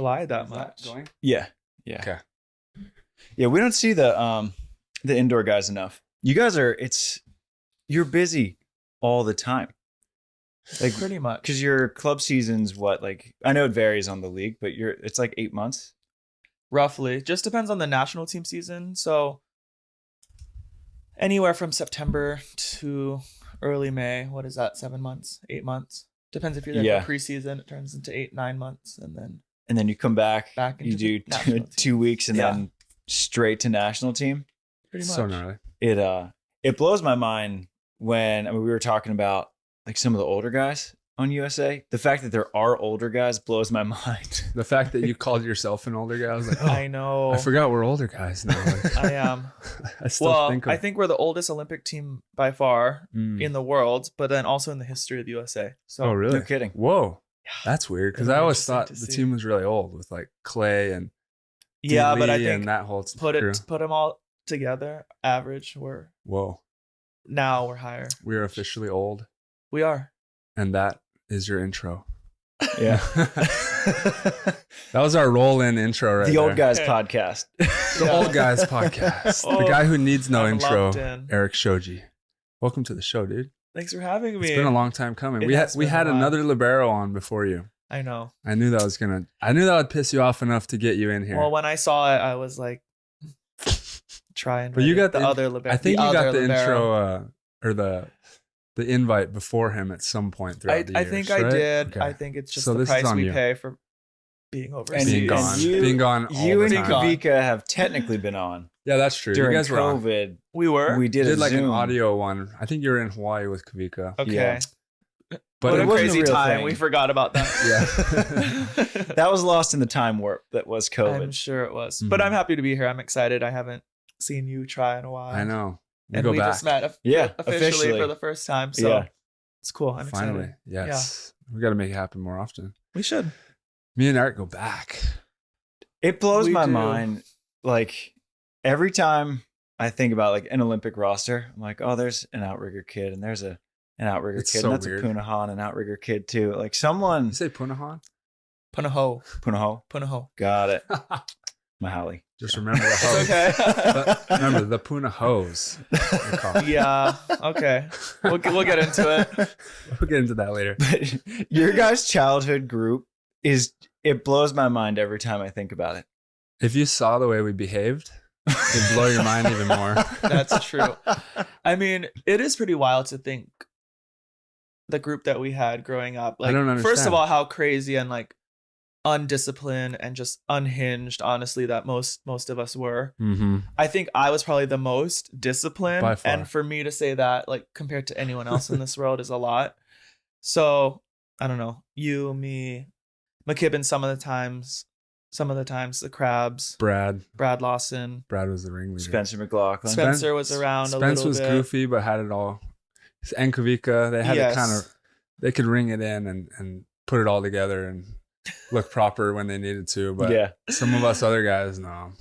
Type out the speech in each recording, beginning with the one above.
collide that much. Going? Yeah. Okay. Yeah, we don't see the indoor guys enough. You guys you're busy all the time. Like Pretty much. because your club season's what, like, I know it varies on the league, but it's like 8 months. Roughly. Just depends on the national team season. So anywhere from September to early May. What is that? 7 months? 8 months? Depends if you're there for preseason. It turns into 8-9 months, and then you come back. into you do the national team. 2 weeks, and then straight to national team. Pretty much. So gnarly. It blows my mind when we were talking about like some of the older guys on USA. The fact that there are older guys blows my mind. The fact that you called yourself an older guy, I was like, oh, I know. I forgot we're older guys now. Like, I am. I think we're the oldest Olympic team by far in the world, but then also in the history of the USA. So, oh, really? No kidding. Whoa. That's weird, because I always thought the see. team was really old with like Clay and yeah, Lee but I think and that whole put crew. them all together, average, we're higher. We're officially old, We are. and that is your intro. Yeah. That was our roll-in intro right The there. Old Guys Podcast. The Old Guys Podcast. The guy who needs no I'm intro, locked in. Erik Shoji. Welcome to the show, dude. Thanks for having me. It's been a long time coming. It We has had been a while. another Libero on before you. I know. I knew that would piss you off enough to get you in here. Well, when I saw it, I was like, trying. But you got the other Libero. I think you got the Libero. intro or the invite before him at some point throughout the I years, think right? I did. Okay. I think it's just So the this is price on we you. pay for being overseas. Being gone. Being gone all You the and time. Kavika have technically been on Yeah, that's true. during you guys were on. COVID. We were. We You did did like Zoom. an audio one. I think you were in Hawaii with Kavika. Okay. Yeah. But What it a wasn't crazy a real time. thing. We forgot about that. Yeah. That was lost in the time warp that was COVID. I'm sure it was. Mhm. But I'm happy to be here. I'm excited. I haven't seen you try in a while. I know. And go we back. just met Yeah, officially officially. for the first time. So Yeah. it's cool. I'm Finally. excited. Yes. We got to make it happen more often. We should. Me and Erik go back. It blows We my do. mind. Like every time I think about like an Olympic roster, I'm like, oh, there's an Outrigger kid, and there's an Outrigger It's kid, so and that's weird. a Punahan, an Outrigger kid too. Like someone You say Punahan? Punaho. Punaho, got it, Mahali. Just remember the hose. It's okay. Remember the Puna hose. they're called. Yeah. Okay. We'll get into it. We'll get into that later. But your guys' childhood group it blows my mind every time I think about it. If you saw the way we behaved, it'd blow your mind even more. That's true. I mean, it is pretty wild to think the group that we had growing up. Like, I don't understand. first of all, how crazy and like undisciplined and just unhinged, honestly, that most of us were. Mm-hmm. I think I was probably the most disciplined. By far. And for me to say that, like, compared to anyone else in this world is a lot. So I don't know. You, me, McKibben, some of the times, the Crabs, Brad Lawson, was the ringleader. Spencer McLaughlin. Spencer was around a Spence little was bit. goofy, but had it all. And Kavika, they had Yes. it kind of. They could ring it in and put it all together and look proper when they needed to. But Yeah. some of us other guys, No.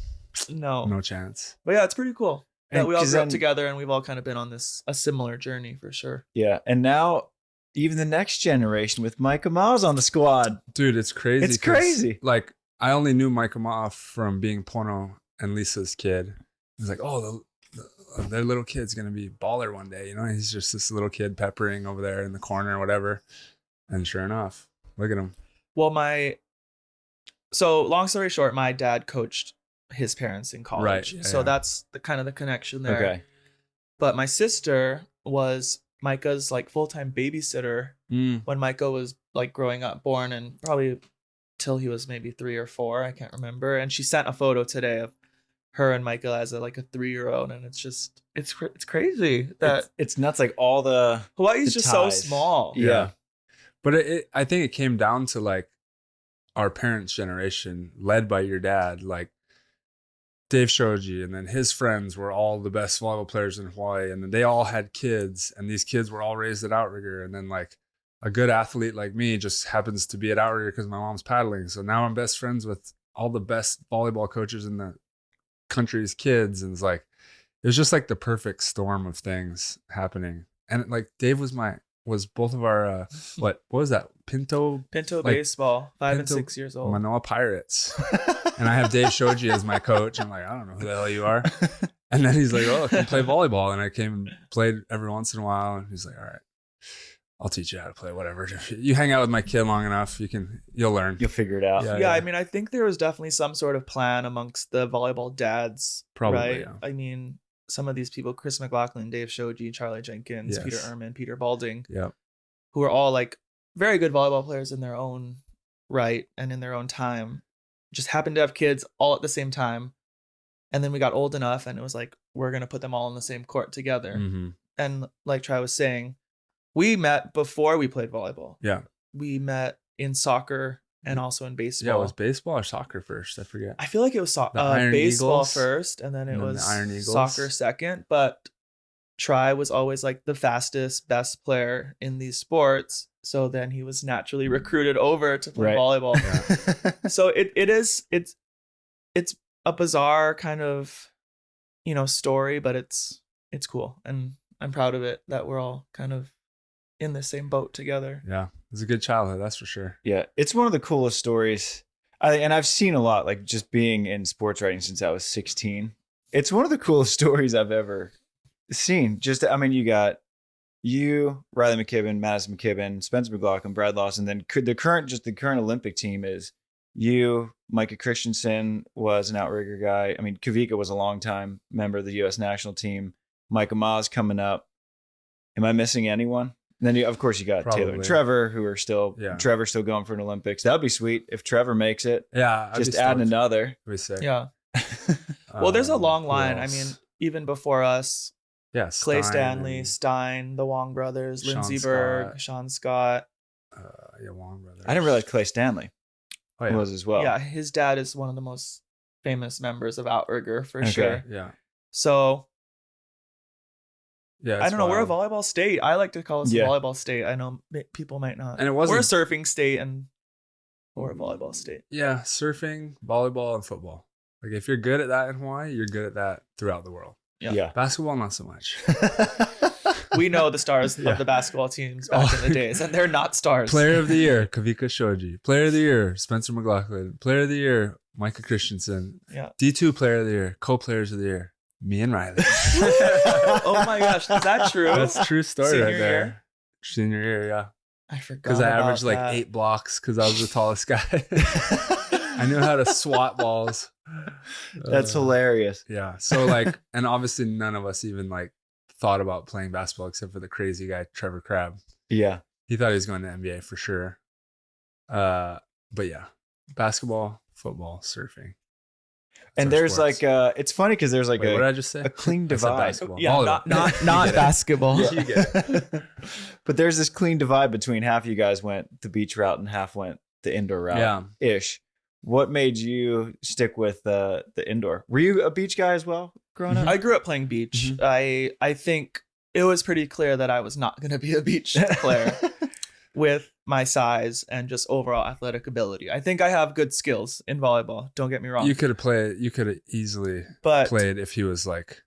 no chance. But yeah, it's pretty cool that And we all 'cause grew up then- together and we've all kind of been on a similar journey for sure. Yeah. And now even the next generation with Micah Miles on the squad. Dude, it's crazy. It's 'cause, crazy. Like, I only knew Micah Moff from being Pono and Lisa's kid. It's like, oh, their little kid's going to be baller one day. You know, he's just this little kid peppering over there in the corner or whatever. And sure enough, look at him. Well, so long story short, my dad coached his parents in college. Right, yeah, so yeah. that's the kind of the connection there. Okay. But my sister was Micah's like full-time babysitter when Micah was like growing up, born, and probably till he was maybe 3 or 4. I can't remember. And she sent a photo today of her and Micah as a 3-year-old, and it's just it's crazy that It's nuts. Like all the Hawaii's the just so ties. small. Yeah. But I think it came down to like our parents' generation, led by your dad, like Dave Shoji, and then his friends were all the best volleyball players in Hawaii, and then they all had kids, and these kids were all raised at Outrigger, and then like a good athlete like me just happens to be at Outrigger because my mom's paddling. So now I'm best friends with all the best volleyball coaches in the country's kids, and it's like it was just like the perfect storm of things happening. And like Dave was my was both of our what was that? Pinto like, baseball, 5 and Pinto 6 years old. Manoa Pirates. And I have Dave Shoji as my coach. I'm like, I don't know who the hell you are. And then he's like, oh, I can play volleyball. And I came and played every once in a while. And he's like, all right, I'll teach you how to play whatever. You hang out with my kid long enough, you'll learn. You'll figure it out. Yeah, I mean, I think there was definitely some sort of plan amongst the volleyball dads. Probably, right? yeah. I mean, some of these people, Chris McLaughlin, Dave Shoji, Charlie Jenkins, Yes. Peter Ehrman, Peter Balding, Yeah. who are all like very good volleyball players in their own right and in their own time, just happened to have kids all at the same time. And then we got old enough and it was like, we're going to put them all in the same court together. Mm-hmm. And like Tri was saying, we met before we played volleyball. Yeah. We met in soccer and also in baseball. Yeah, it was baseball or soccer first? I forget. I feel like it was Iron baseball Eagles, first, and then it was the Iron Eagles. soccer second. But Tri was always like the fastest, best player in these sports. So then he was naturally recruited over to play volleyball. Yeah. So it's a bizarre kind of, story, but it's cool. And I'm proud of it that we're all kind of in the same boat together. Yeah. It was a good childhood, that's for sure. Yeah, it's one of the coolest stories. And I've seen a lot, like just being in sports writing since I was 16. It's one of the coolest stories I've ever seen. You got you, Riley McKibben, Madison McKibben, Spencer McLaughlin, Brad Lawson. Then the current Olympic team is you, Micah Christensen was an outrigger guy. I mean, Kavika was a longtime member of the U.S. national team. Micah Ma's coming up. Am I missing anyone? And then, of course, you got Probably. Taylor and Trevor, who are still Trevor's still going for an Olympics. That'd be sweet if Trevor makes it. Yeah, just add another. We say. Yeah. Well, there's a long line. I mean, even before us, Clay Stanley, Stein, the Wong brothers, Lindsey Berg, Sean Scott. Wong brothers. I didn't realize Clay Stanley was as well. Yeah, his dad is one of the most famous members of Outrigger for sure. Yeah. So. Yeah, I don't know. We're a volleyball state. I like to call us a volleyball state. I know people might not. And it wasn't. We're a surfing state and we're a volleyball state. Yeah, surfing, volleyball, and football. Like if you're good at that in Hawaii, you're good at that throughout the world. Yeah. Basketball, not so much. We know the stars of the basketball teams back in the days, and they're not stars. Player of the year, Kavika Shoji. Player of the year, Spencer McLaughlin. Player of the year, Micah Christensen. Yeah. D2 player of the year, co-players of the year, me and Riley. Oh my gosh, is that true? That's a true story Senior right there. year? Senior year, yeah. I forgot. Because I averaged like 8 blocks because I was the tallest guy. I knew how to swat balls. That's hilarious. Yeah. So like, and obviously none of us even like thought about playing basketball except for the crazy guy, Trevor Crabb. Yeah. He thought he was going to NBA for sure. But yeah, basketball, football, surfing. And there's sports. Like, it's funny because there's like what did I just say? A clean divide. Basketball. Yeah, not basketball. Yeah. You get it. But there's this clean divide between half of you guys went the beach route and half went the indoor route ish. What made you stick with the indoor? Were you a beach guy as well growing up? I grew up playing beach. I think it was pretty clear that I was not going to be a beach player with my size and just overall athletic ability. I think I have good skills in volleyball. Don't get me wrong. You could have easily played if he was like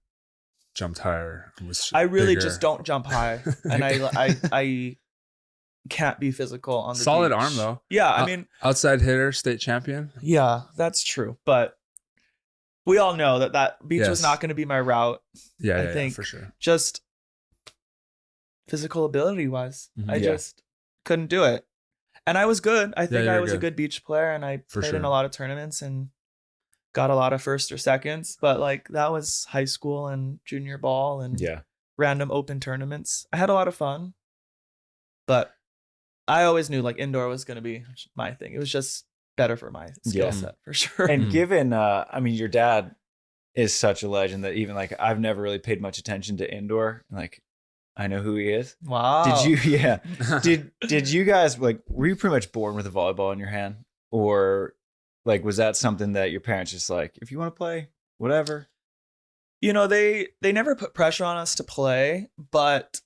jumped higher. I really just don't jump high, and I can't be physical on the solid beach. arm though. Yeah, I mean, outside hitter, state champion. Yeah, that's true. But we all know that beach was not going to be my route. Yeah, I think for sure. Just physical ability wise, I just couldn't do it. And I was good. I think I was a good beach player, and I played in a lot of tournaments and got a lot of first or seconds. But like that was high school and junior ball and random open tournaments. I had a lot of fun, but I always knew like indoor was going to be my thing. It was just better for my skill set for sure. And given, I mean, your dad is such a legend that even like I've never really paid much attention to indoor. Like I know who he is. Wow. Did you? Yeah. Did you guys like? Were you pretty much born with a volleyball in your hand, or like was that something that your parents just like, if you want to play, whatever? You know, they never put pressure on us to play, but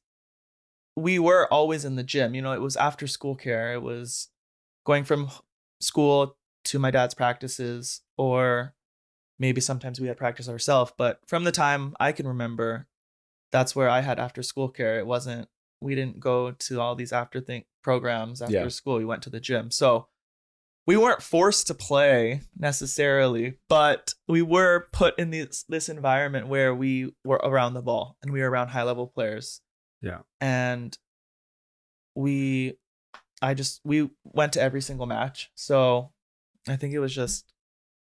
we were always in the gym. You know, it was after school care. It was going from school to my dad's practices, or maybe sometimes we had practice ourselves. But from the time I can remember, that's where I had after school care. It wasn't we didn't go to all these programs after school. We went to the gym. So we weren't forced to play necessarily, but we were put in this environment where we were around the ball and we were around high level players. Yeah. And we went to every single match. So I think it was just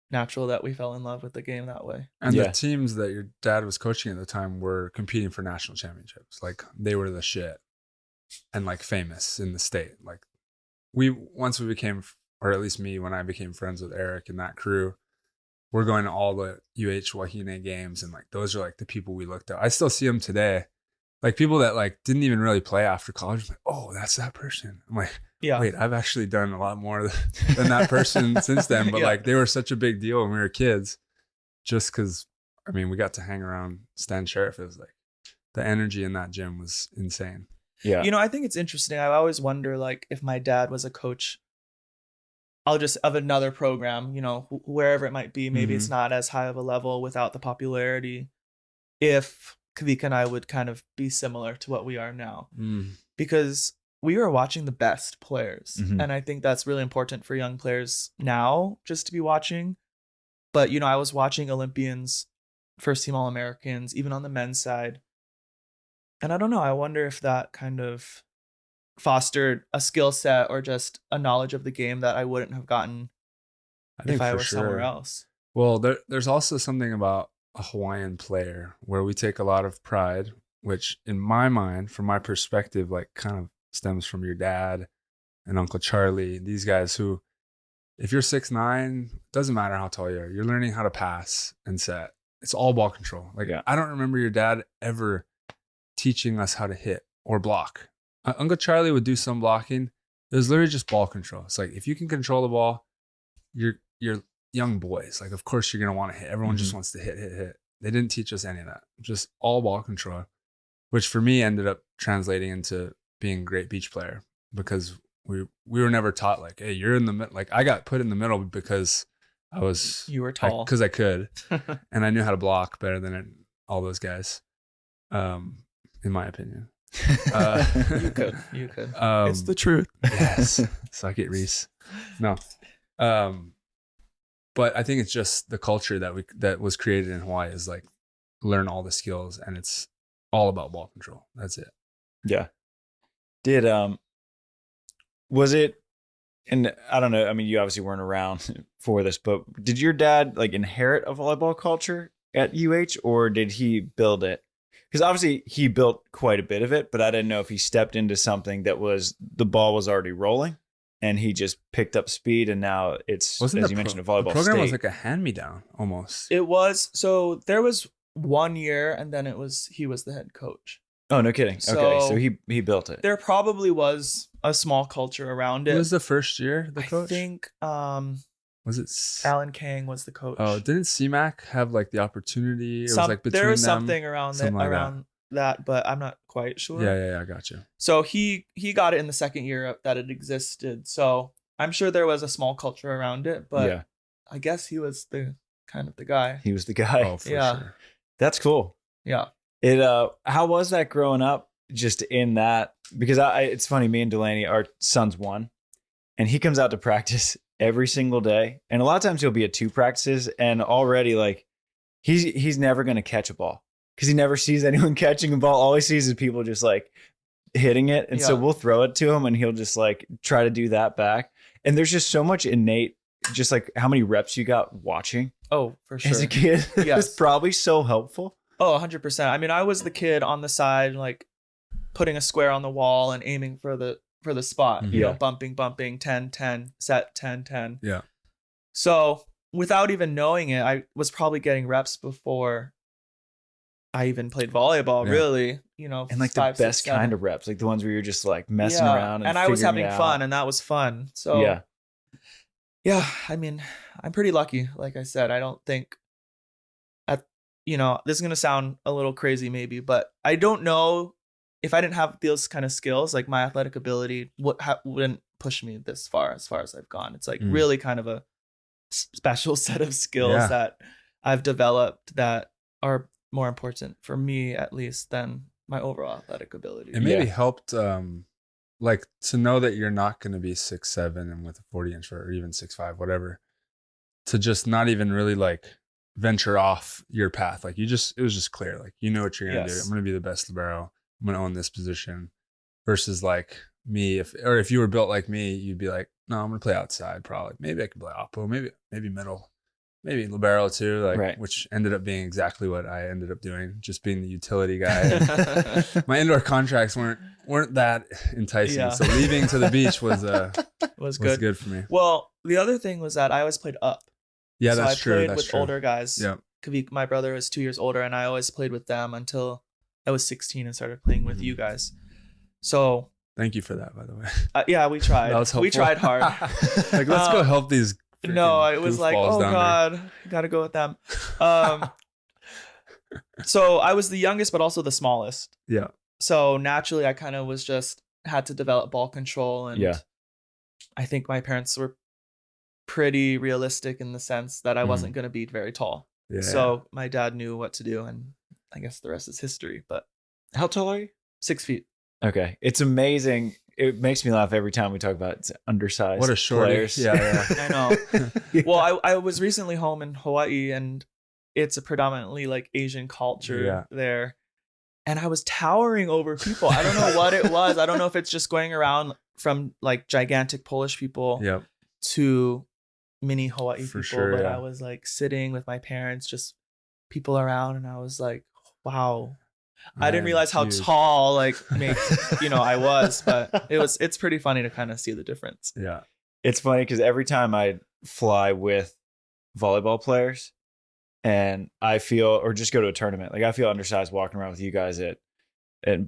natural that we fell in love with the game that way. And the teams that your dad was coaching at the time were competing for national championships. Like they were the shit and like famous in the state. Like once we became, or at least me, when I became friends with Erik and that crew, we're going to all the Wahine games. And like, those are like the people we looked at. I still see them today. Like people that like didn't even really play after college. Like, oh, that's that person. I'm like, wait, I've actually done a lot more than that person since then. But like they were such a big deal when we were kids, just because, I mean, we got to hang around Stan Sheriff. It was like the energy in that gym was insane. Yeah. You know, I think it's interesting. I always wonder like if my dad was a coach, of another program, you know, wherever it might be, maybe it's not as high of a level without the popularity. If Kavika and I would kind of be similar to what we are now, because we were watching the best players. And I think that's really important for young players now, just to be watching. But, you know, I was watching Olympians, first team All-Americans, even on the men's side. And I don't know, I wonder if that kind of fostered a skill set or just a knowledge of the game that I wouldn't have gotten if I were somewhere else. Well, there's also something about a Hawaiian player where we take a lot of pride, which in my mind, from my perspective, like kind of stems from your dad and Uncle Charlie, these guys who, if you're 6'9", doesn't matter how tall you are, you're learning how to pass and set. It's all ball control. Like I don't remember your dad ever teaching us how to hit or block. Uncle Charlie would do some blocking. It was literally just ball control. It's like, if you can control the ball, you're young boys. Like, of course you're going to want to hit. Everyone just wants to hit. They didn't teach us any of that. Just all ball control, which for me ended up translating into being a great beach player, because we were never taught like, hey, you're in the middle. Like I got put in the middle because you were tall, because I could, and I knew how to block better than all those guys, in my opinion. You could. It's the truth. Yes. Suck it, Reese. No. But I think it's just the culture that was created in Hawaii is like learn all the skills, and it's all about ball control. That's it. Yeah. Was it, and I don't know, I mean, you obviously weren't around for this, but did your dad like inherit a volleyball culture at UH, or did he build it? Because obviously he built quite a bit of it, but I didn't know if he stepped into something that the ball was already rolling and he just picked up speed, and now it's, as you mentioned, a volleyball the program state. was like a hand-me-down almost. It was. So there was 1 year, and then he was the head coach. Oh, no kidding. Okay, so he built it. There probably was a small culture around it. Who was the first year, the coach? I think was it Alan Kang was the coach. Oh, didn't CMAC have like the opportunity? It was like between there was them, something around that, but I'm not quite sure. Yeah, I got you. So he got it in the second year that it existed. So I'm sure there was a small culture around it, but I guess he was the guy. He was the guy. Oh, for sure. That's cool. Yeah. How was that growing up? Just in that, because it's funny, me and Delaney, our son's 1, and he comes out to practice every single day, and a lot of times he'll be at 2 practices, and already like he's never going to catch a ball because he never sees anyone catching a ball. All he sees is people just like hitting it, and so we'll throw it to him, and he'll just like try to do that back. And there's just so much innate, just like how many reps you got watching. Oh, for sure. As a kid, it's probably so helpful. Oh, 100%. I mean, I was the kid on the side, like putting a square on the wall and aiming for the spot, you know, bumping, 10-10, set 10-10. Yeah. So without even knowing it, I was probably getting reps before I even played volleyball, really, you know. And like 5, the best 6, kind of reps, like the ones where you're just like messing around. And I was having fun, and that was fun. So yeah, I mean, I'm pretty lucky. Like I said, I don't think, you know, this is going to sound a little crazy maybe, but I don't know if I didn't have those kind of skills, like my athletic ability wouldn't push me this far as I've gone. It's like really kind of a special set of skills that I've developed that are more important for me, at least, than my overall athletic ability. It maybe helped, like, to know that you're not going to be 6'7" and with a 40-inch or even 6'5", whatever, to just not even really like venture off your path. Like it was just clear. Like, you know what you're going to do. I'm going to be the best libero. I'm going to own this position. Versus like me, if you were built like me, you'd be like, no, I'm going to play outside probably. Maybe I could play oppo, maybe middle, maybe libero too, like right. Which ended up being exactly what I ended up doing, just being the utility guy. My indoor contracts weren't that enticing, so leaving to the beach was good for me. Well, the other thing was that I always played up. Yeah, that's true. I played with older guys. Yeah, my brother is 2 years older, and I always played with them until I was 16 and started playing with you guys. So thank you for that, by the way. Yeah, we tried. That was helpful. We tried hard. Like, let's go help these. No, it was like, oh God, gotta go with them. So I was the youngest, but also the smallest. Yeah. So naturally, I kind of had to develop ball control, and I think my parents were pretty realistic in the sense that I wasn't going to be very tall. Yeah. So my dad knew what to do, and I guess the rest is history. But how tall are you? 6 feet. Okay, it's amazing. It makes me laugh every time we talk about undersized. What a shorty. Players. Yeah. I know. Well, I was recently home in Hawaii, and it's a predominantly like Asian culture there. And I was towering over people. I don't know what it was. I don't know if it's just going around from like gigantic Polish people to mini Hawaii people. Sure, but I was like sitting with my parents, just people around, and I was like, wow. I didn't realize how tall I was, but it's pretty funny to kind of see the difference. Yeah. It's funny because every time I fly with volleyball players and I feel, or just go to a tournament, like I feel undersized walking around with you guys at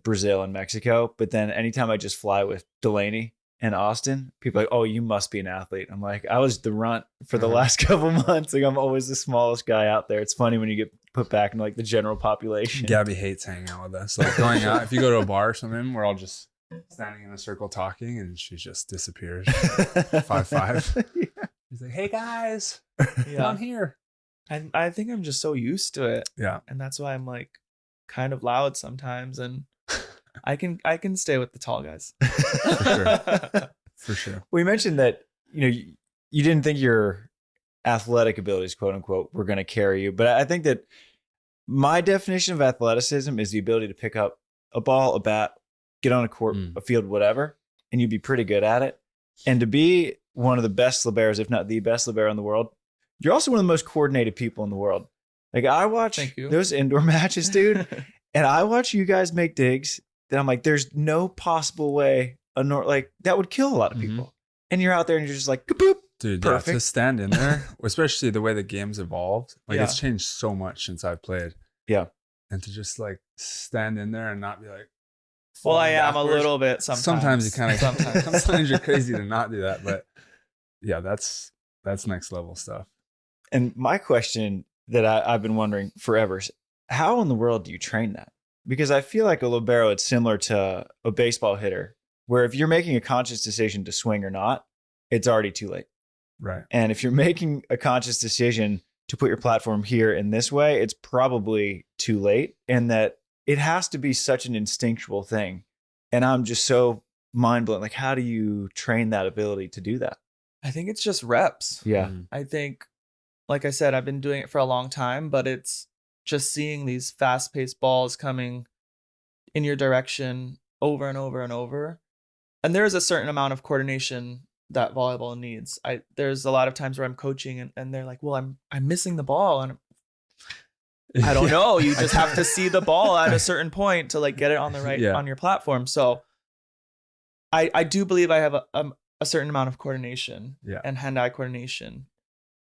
Brazil and Mexico. But then anytime I just fly with Delaney and Austin, people are like, oh, you must be an athlete. I'm like, I was the runt for the last couple months. Like I'm always the smallest guy out there. It's funny when you get put back in like the general population. Gabby hates hanging out with us. Like going out, if you go to a bar or something, we're all just standing in a circle talking, and she just disappears. 5'5". She's like, hey guys, I'm here. And I think I'm just so used to it. Yeah. And that's why I'm like kind of loud sometimes, and I can stay with the tall guys. For sure. We mentioned that, you didn't think your athletic abilities, quote unquote, were going to carry you. But I think that my definition of athleticism is the ability to pick up a ball, a bat, get on a court, a field, whatever, and you'd be pretty good at it. And to be one of the best liberos, if not the best libero in the world, you're also one of the most coordinated people in the world. Like I watch those indoor matches, dude, and I watch you guys make digs that I'm like, there's no possible way that would kill a lot of people. And you're out there and you're just like, boop. Dude, to stand in there, especially the way the game's evolved, like it's changed so much since I've played. Yeah. And to just like stand in there and not be like, well, I am a little bit sometimes. Sometimes you kind of, sometimes you're crazy to not do that. But yeah, that's next level stuff. And my question that I've been wondering forever is, how in the world do you train that? Because I feel like a libero, it's similar to a baseball hitter, where if you're making a conscious decision to swing or not, it's already too late. Right. And if you're making a conscious decision to put your platform here in this way, it's probably too late. And that it has to be such an instinctual thing. And I'm just so mind blown. Like, how do you train that ability to do that? I think it's just reps. Yeah. I think, like I said, I've been doing it for a long time, but it's just seeing these fast-paced balls coming in your direction over and over and over. And there is a certain amount of coordination that volleyball needs. There's a lot of times where I'm coaching and they're like, well, I'm missing the ball, and I don't know. You just have to see the ball at a certain point to like get it on the right on your platform. So I do believe I have a certain amount of coordination and hand-eye coordination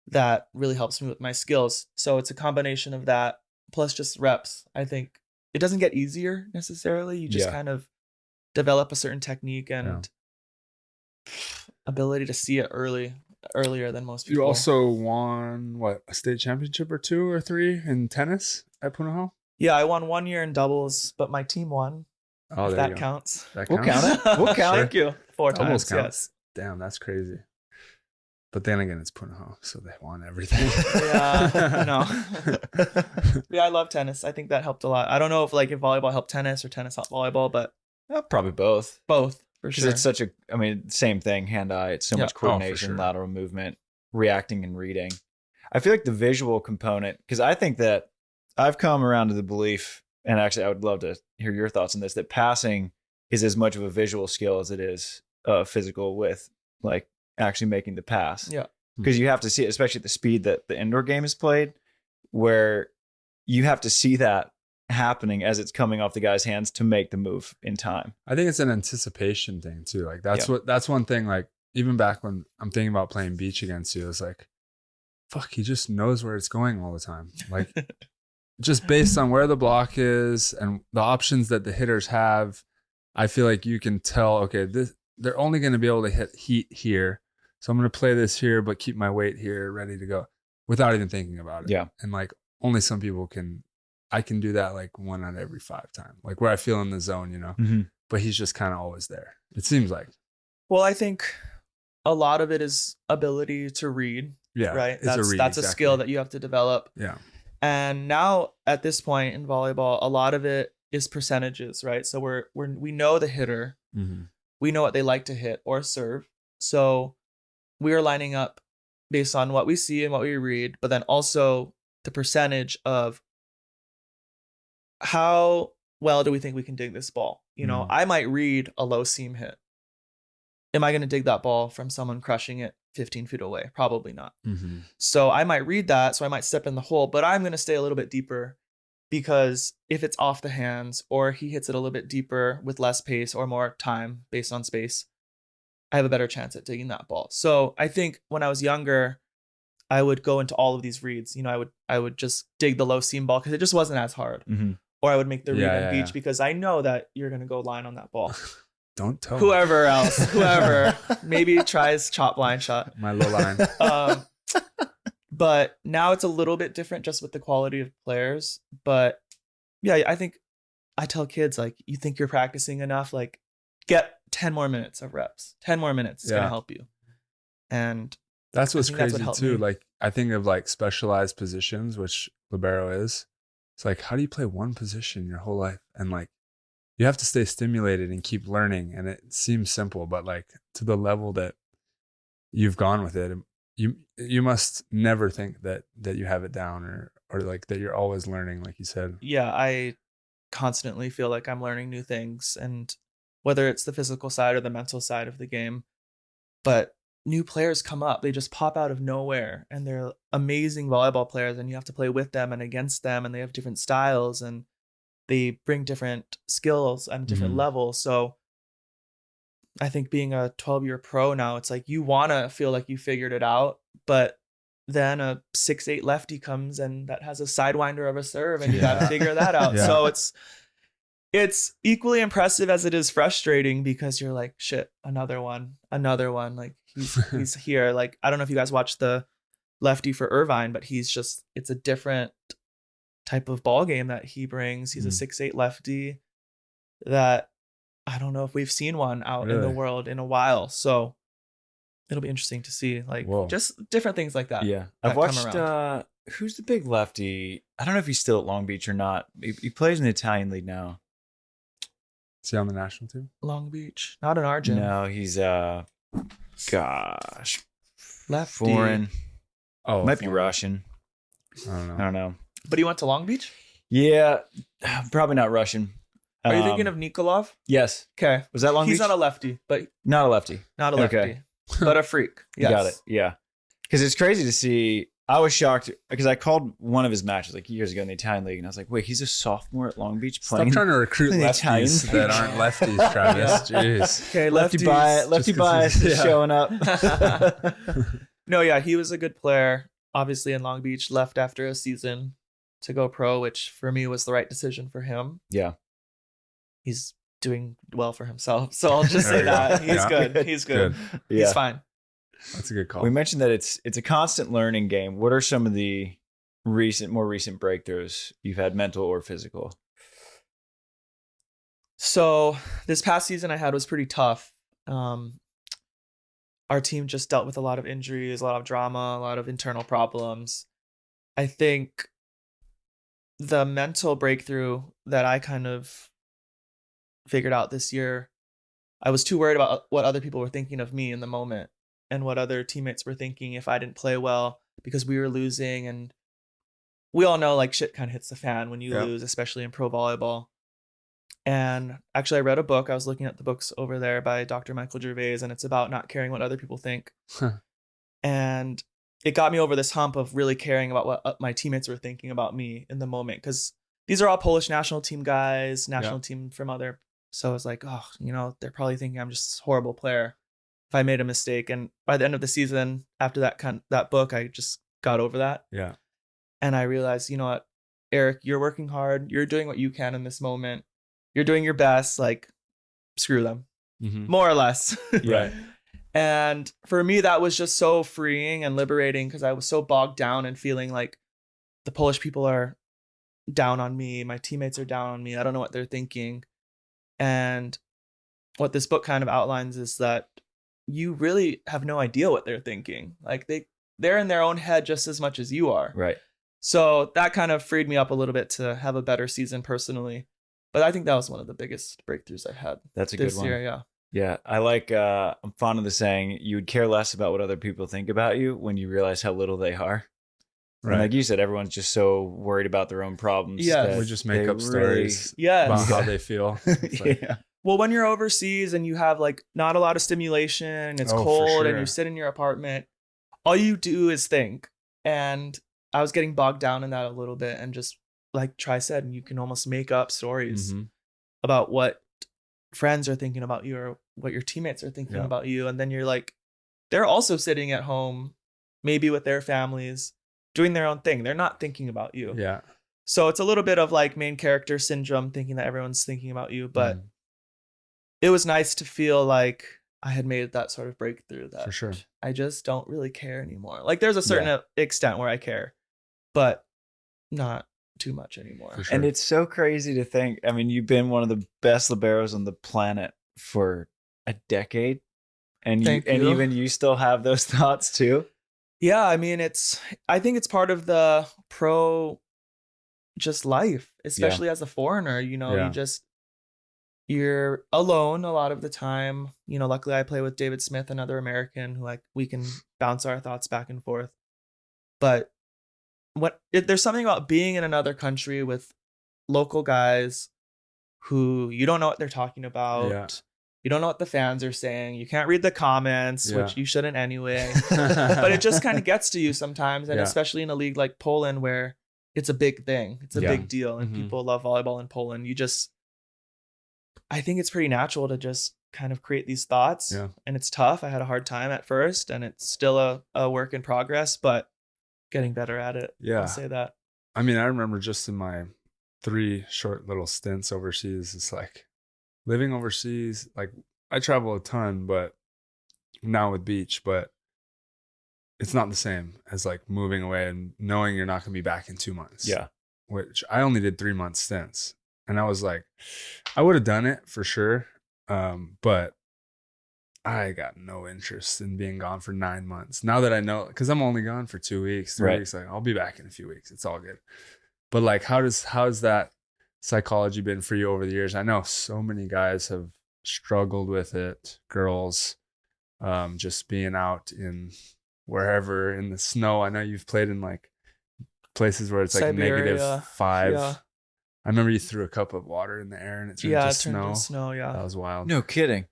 that really helps me with my skills. So it's a combination of that plus just reps. I think it doesn't get easier necessarily. You just kind of develop a certain technique and ability to see it earlier than most people. You also won a state championship or 2 or 3 in tennis at Punahou? Yeah, I won 1 year in doubles, but my team won. Oh, if that counts. We'll count it. We'll count it. Thank you. 4 Almost times. Counts. Yes. Damn, that's crazy. But then again, it's Punahou, so they want everything. Yeah, no. Yeah, I love tennis. I think that helped a lot. I don't know if volleyball helped tennis or tennis helped volleyball, but Probably both. both for Because sure. it's such a, I mean, same thing, hand-eye. It's so Yeah. much coordination, sure. lateral movement, reacting and reading. I feel like the visual component, because I think that I've come around to the belief, and actually I would love to hear your thoughts on this, that passing is as much of a visual skill as it is physical with like actually making the pass. Yeah. Because you have to see it, especially at the speed that the indoor game is played, where you have to see that happening as it's coming off the guy's hands to make the move in time. I think it's an anticipation thing too. Like that's one thing. Like even back when I'm thinking about playing beach against you, it's like, fuck, he just knows where it's going all the time. Like just based on where the block is and the options that the hitters have, I feel like you can tell, okay, they're only going to be able to hit heat here. So I'm going to play this here, but keep my weight here ready to go without even thinking about it. Yeah. And like only some people I can do that like 1 out of every 5 times, like where I feel in the zone, you know, but he's just kind of always there. It seems like. Well, I think a lot of it is ability to read. Yeah. Right. It's That's exactly. a skill that you have to develop. Yeah. And now at this point in volleyball, a lot of it is percentages, right? So we know the hitter, we know what they like to hit or serve. So we are lining up based on what we see and what we read, but then also the percentage of how well do we think we can dig this ball? You know, I might read a low seam hit. Am I going to dig that ball from someone crushing it 15 feet away? Probably not. So I might read that. So I might step in the hole, but I'm going to stay a little bit deeper because if it's off the hands or he hits it a little bit deeper with less pace or more time based on space, I have a better chance at digging that ball. So I think when I was younger, I would go into all of these reads. You know, I would just dig the low seam ball because it just wasn't as hard. Or I would make the read on beach because I know that you're going to go line on that ball. Don't tell Whoever maybe tries chop line shot. my low line. But now it's a little bit different just with the quality of players. But yeah, I think I tell kids, like, you think you're practicing enough, like get 10 more minutes of reps. 10 more minutes is going to help you. And that's what's that's crazy what helped too. me. Like I think of like specialized positions, which Libero is. It's like, how do you play one position your whole life? And like, you have to stay stimulated and keep learning. And it seems simple, but like to the level that you've gone with it, you must never think that you have it down or like that you're always learning, like you said. Yeah, I constantly feel like I'm learning new things, and whether it's the physical side or the mental side of the game, but new players come up, they just pop out of nowhere and they're amazing volleyball players, and you have to play with them and against them, and they have different styles and they bring different skills and different levels. So I think being a 12-year pro now, it's like you want to feel like you figured it out, but then a 6'8" lefty comes and that has a sidewinder of a serve and you got to figure that out. Yeah. So it's equally impressive as it is frustrating because you're like, shit, another one. Like he's here. Like, I don't know if you guys watched the lefty for Irvine, but it's a different type of ball game that he brings. He's a 6'8" lefty that I don't know if we've seen one out in the world in a while. So it'll be interesting to see, like, just different things like that. Yeah. I've watched, who's the big lefty? I don't know if he's still at Long Beach or not. He plays in the Italian league now. Is he on the national team? Long Beach. Not in our gym. No, he's, Lefty. foreign. Oh, Might be Russian. I I don't know. But he went to Long Beach? Yeah. Probably not Russian. Are you thinking of Nikolov? Yes. Okay. Was that Long Beach? He's not a lefty, but Not a lefty. not a lefty. Okay. But a freak. Yes. You got it. Yeah. Because it's crazy to see. I was shocked because I called one of his matches like years ago in the Italian league, and I was like, wait, he's a sophomore at Long Beach Stop playing. trying to recruit playing the Italian lefties that aren't lefties, Travis. Jeez. Okay, lefty lefties. bias is showing up. No, yeah, he was a good player. Obviously in Long Beach, left after a season to go pro, which for me was the right decision for him. Yeah. He's doing well for himself. So I'll just There say you go. that. He's Yeah. good. He's good. Yeah. He's fine. That's a good call. We mentioned that it's a constant learning game. What are some of the more recent breakthroughs you've had, mental or physical? So this past season I had was pretty tough. our team just dealt with a lot of injuries, a lot of drama, a lot of internal problems. I think the mental breakthrough that I kind of figured out this year, I was too worried about what other people were thinking of me in the moment and what other teammates were thinking if I didn't play well because we were losing. And we all know like shit kind of hits the fan when you lose, especially in pro volleyball. And actually I read a book. I was looking at the books over there by Dr. Michael Gervais, and it's about not caring what other people think. And it got me over this hump of really caring about what my teammates were thinking about me in the moment. Because these are all Polish national team guys, national team from other. So I was like, oh, you know, they're probably thinking I'm just a horrible player if I made a mistake. And by the end of the season, after that book, I just got over that. Yeah. And I realized, you know what, Erik, you're working hard. You're doing what you can in this moment. You're doing your best. Like, screw them, more or less. Right. And for me, that was just so freeing and liberating because I was so bogged down and feeling like the Polish people are down on me. My teammates are down on me. I don't know what they're thinking. And what this book kind of outlines is that you really have no idea what they're thinking. Like they're in their own head just as much as you are. Right. So that kind of freed me up a little bit to have a better season personally. But I think that was one of the biggest breakthroughs I had. That's a good one. This year, yeah. Yeah, I like, I'm fond of the saying, you would care less about what other people think about you when you realize how little they are. Right. And like you said, everyone's just so worried about their own problems. Yeah. We just make up stories about how they feel. Like, Well, when you're overseas and you have like not a lot of stimulation, it's cold and you sit in your apartment, all you do is think. And I was getting bogged down in that a little bit, and just like Tri said, you can almost make up stories about what friends are thinking about you or what your teammates are thinking about you. And then you're like, they're also sitting at home, maybe with their families, doing their own thing. They're not thinking about you. Yeah. So it's a little bit of like main character syndrome, thinking that everyone's thinking about you. But it was nice to feel like I had made that sort of breakthrough that for sure. I just don't really care anymore. Like there's a certain extent where I care, but not too much anymore. Sure. And it's so crazy to think, I mean, you've been one of the best liberos on the planet for a decade, and even you still have those thoughts too. Yeah, I mean, I think it's part of the pro just life, especially as a foreigner. You know, you're alone a lot of the time. You know, luckily I play with David Smith, another American, who like we can bounce our thoughts back and forth. But there's something about being in another country with local guys who you don't know what they're talking about. Yeah. You don't know what the fans are saying. You can't read the comments, which you shouldn't anyway. But it just kind of gets to you sometimes. And especially in a league like Poland, where it's a big thing. It's a big deal. And people love volleyball in Poland. I think it's pretty natural to just kind of create these thoughts. Yeah. And it's tough. I had a hard time at first, and it's still a work in progress, but getting better at it. Yeah. I'll say that. I mean, I remember just in my 3 short little stints overseas, it's like living overseas, like I travel a ton, but now with beach, but it's not the same as like moving away and knowing you're not going to be back in 2 months. Yeah. Which I only did 3-month stints. And I was like, I would have done it for sure. But I got no interest in being gone for 9 months. Now that I know, because I'm only gone for 2 weeks, 3 weeks, like I'll be back in a few weeks. It's all good. But like, how's that psychology been for you over the years? I know so many guys have struggled with it. Girls, just being out in wherever in the snow. I know you've played in like places where it's like Siberia, -5. Yeah. I remember you threw a cup of water in the air and it turned to snow. Turned to snow. Yeah. That was wild. No kidding.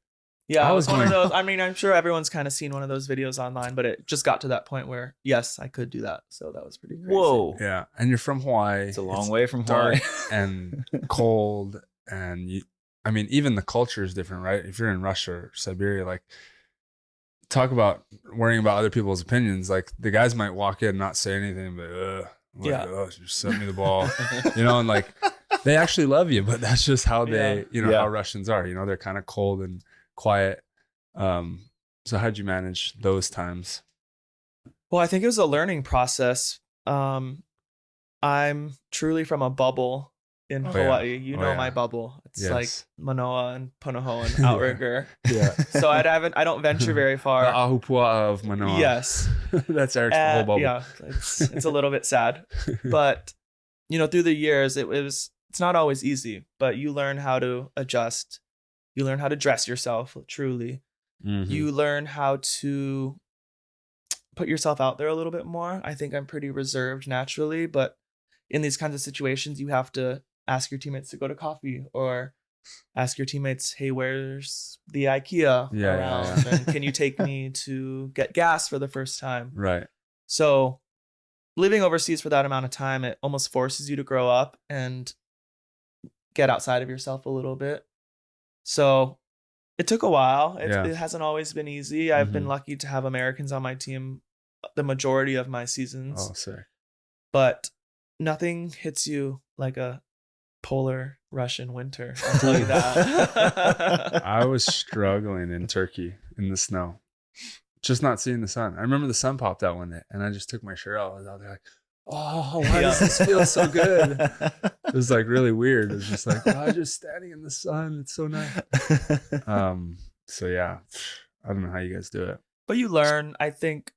Yeah, I was one of those. I mean, I'm sure everyone's kind of seen one of those videos online, but it just got to that point where, yes, I could do that. So that was pretty crazy. Whoa. Yeah. And you're from Hawaii. It's a long way from dark Hawaii. and cold. And I mean, even the culture is different, right? If you're in Russia or Siberia, like, talk about worrying about other people's opinions. Like, the guys might walk in and not say anything, but, oh, just send me the ball, and like, they actually love you, but that's just how they, how Russians are, they're kind of cold and quiet. So how'd you manage those times? Well, I think it was a learning process. I'm truly from a bubble in Oh, Hawaii. yeah. You Oh, know yeah. my bubble. It's Yes. like Manoa and Punahou and Outrigger. Yeah. So I don't venture very The far. Ahupua of Manoa. Yes. That's Eric's whole bubble. Yeah, it's a little bit sad. But through the years it's not always easy, but you learn how to adjust. You learn how to dress yourself truly. Mhm. You learn how to put yourself out there a little bit more. I think I'm pretty reserved naturally, but in these kinds of situations, you have to ask your teammates to go to coffee, or ask your teammates, hey, where's the IKEA around? And can you take me to get gas for the first time? Right. So living overseas for that amount of time, it almost forces you to grow up and get outside of yourself a little bit. So it took a while. It hasn't always been easy. I've been lucky to have Americans on my team the majority of my seasons. Oh, sick. But nothing hits you like a polar Russian winter. I'll tell you that. I was struggling in Turkey in the snow, just not seeing the sun. I remember the sun popped out one day, and I just took my shirt off. I was out there like, oh, why does this feel so good? It was like really weird. It was just like, oh, just standing in the sun. It's so nice. So yeah, I don't know how you guys do it. But you learn. I think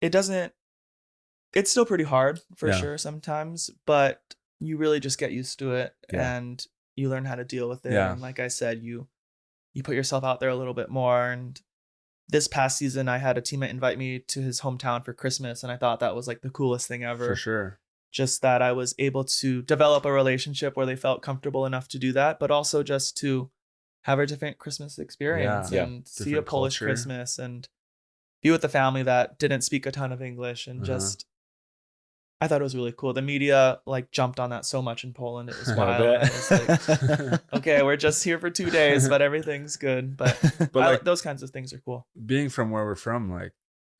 it's still pretty hard for sure sometimes, but you really just get used to it and you learn how to deal with it. Yeah. And like I said, you put yourself out there a little bit more. And this past season, I had a teammate invite me to his hometown for Christmas, and I thought that was like the coolest thing ever. For sure. Just that I was able to develop a relationship where they felt comfortable enough to do that, but also just to have a different Christmas experience and see a Polish culture. Christmas and be with the family that didn't speak a ton of English. And just, I thought it was really cool. The media like jumped on that so much in Poland. It was wild. I was like, okay, we're just here for 2 days, but everything's good. But like, those kinds of things are cool. Being from where we're from, like,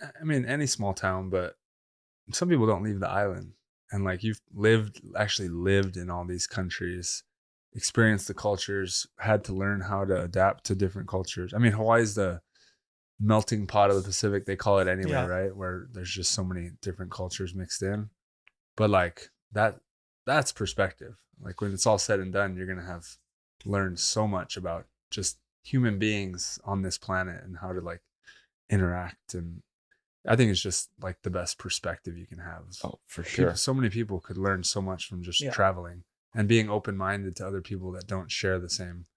I mean, any small town, but some people don't leave the island. And like, you've actually lived in all these countries, experienced the cultures, had to learn how to adapt to different cultures. I mean, Hawaii's the melting pot of the Pacific, they call it anyway, right? Where there's just so many different cultures mixed in. But like that's perspective. Like when it's all said and done, you're going to have learned so much about just human beings on this planet and how to like interact. And I think it's just like the best perspective you can have. Oh, for sure. So many people could learn so much from just traveling and being open-minded to other people that don't share the same,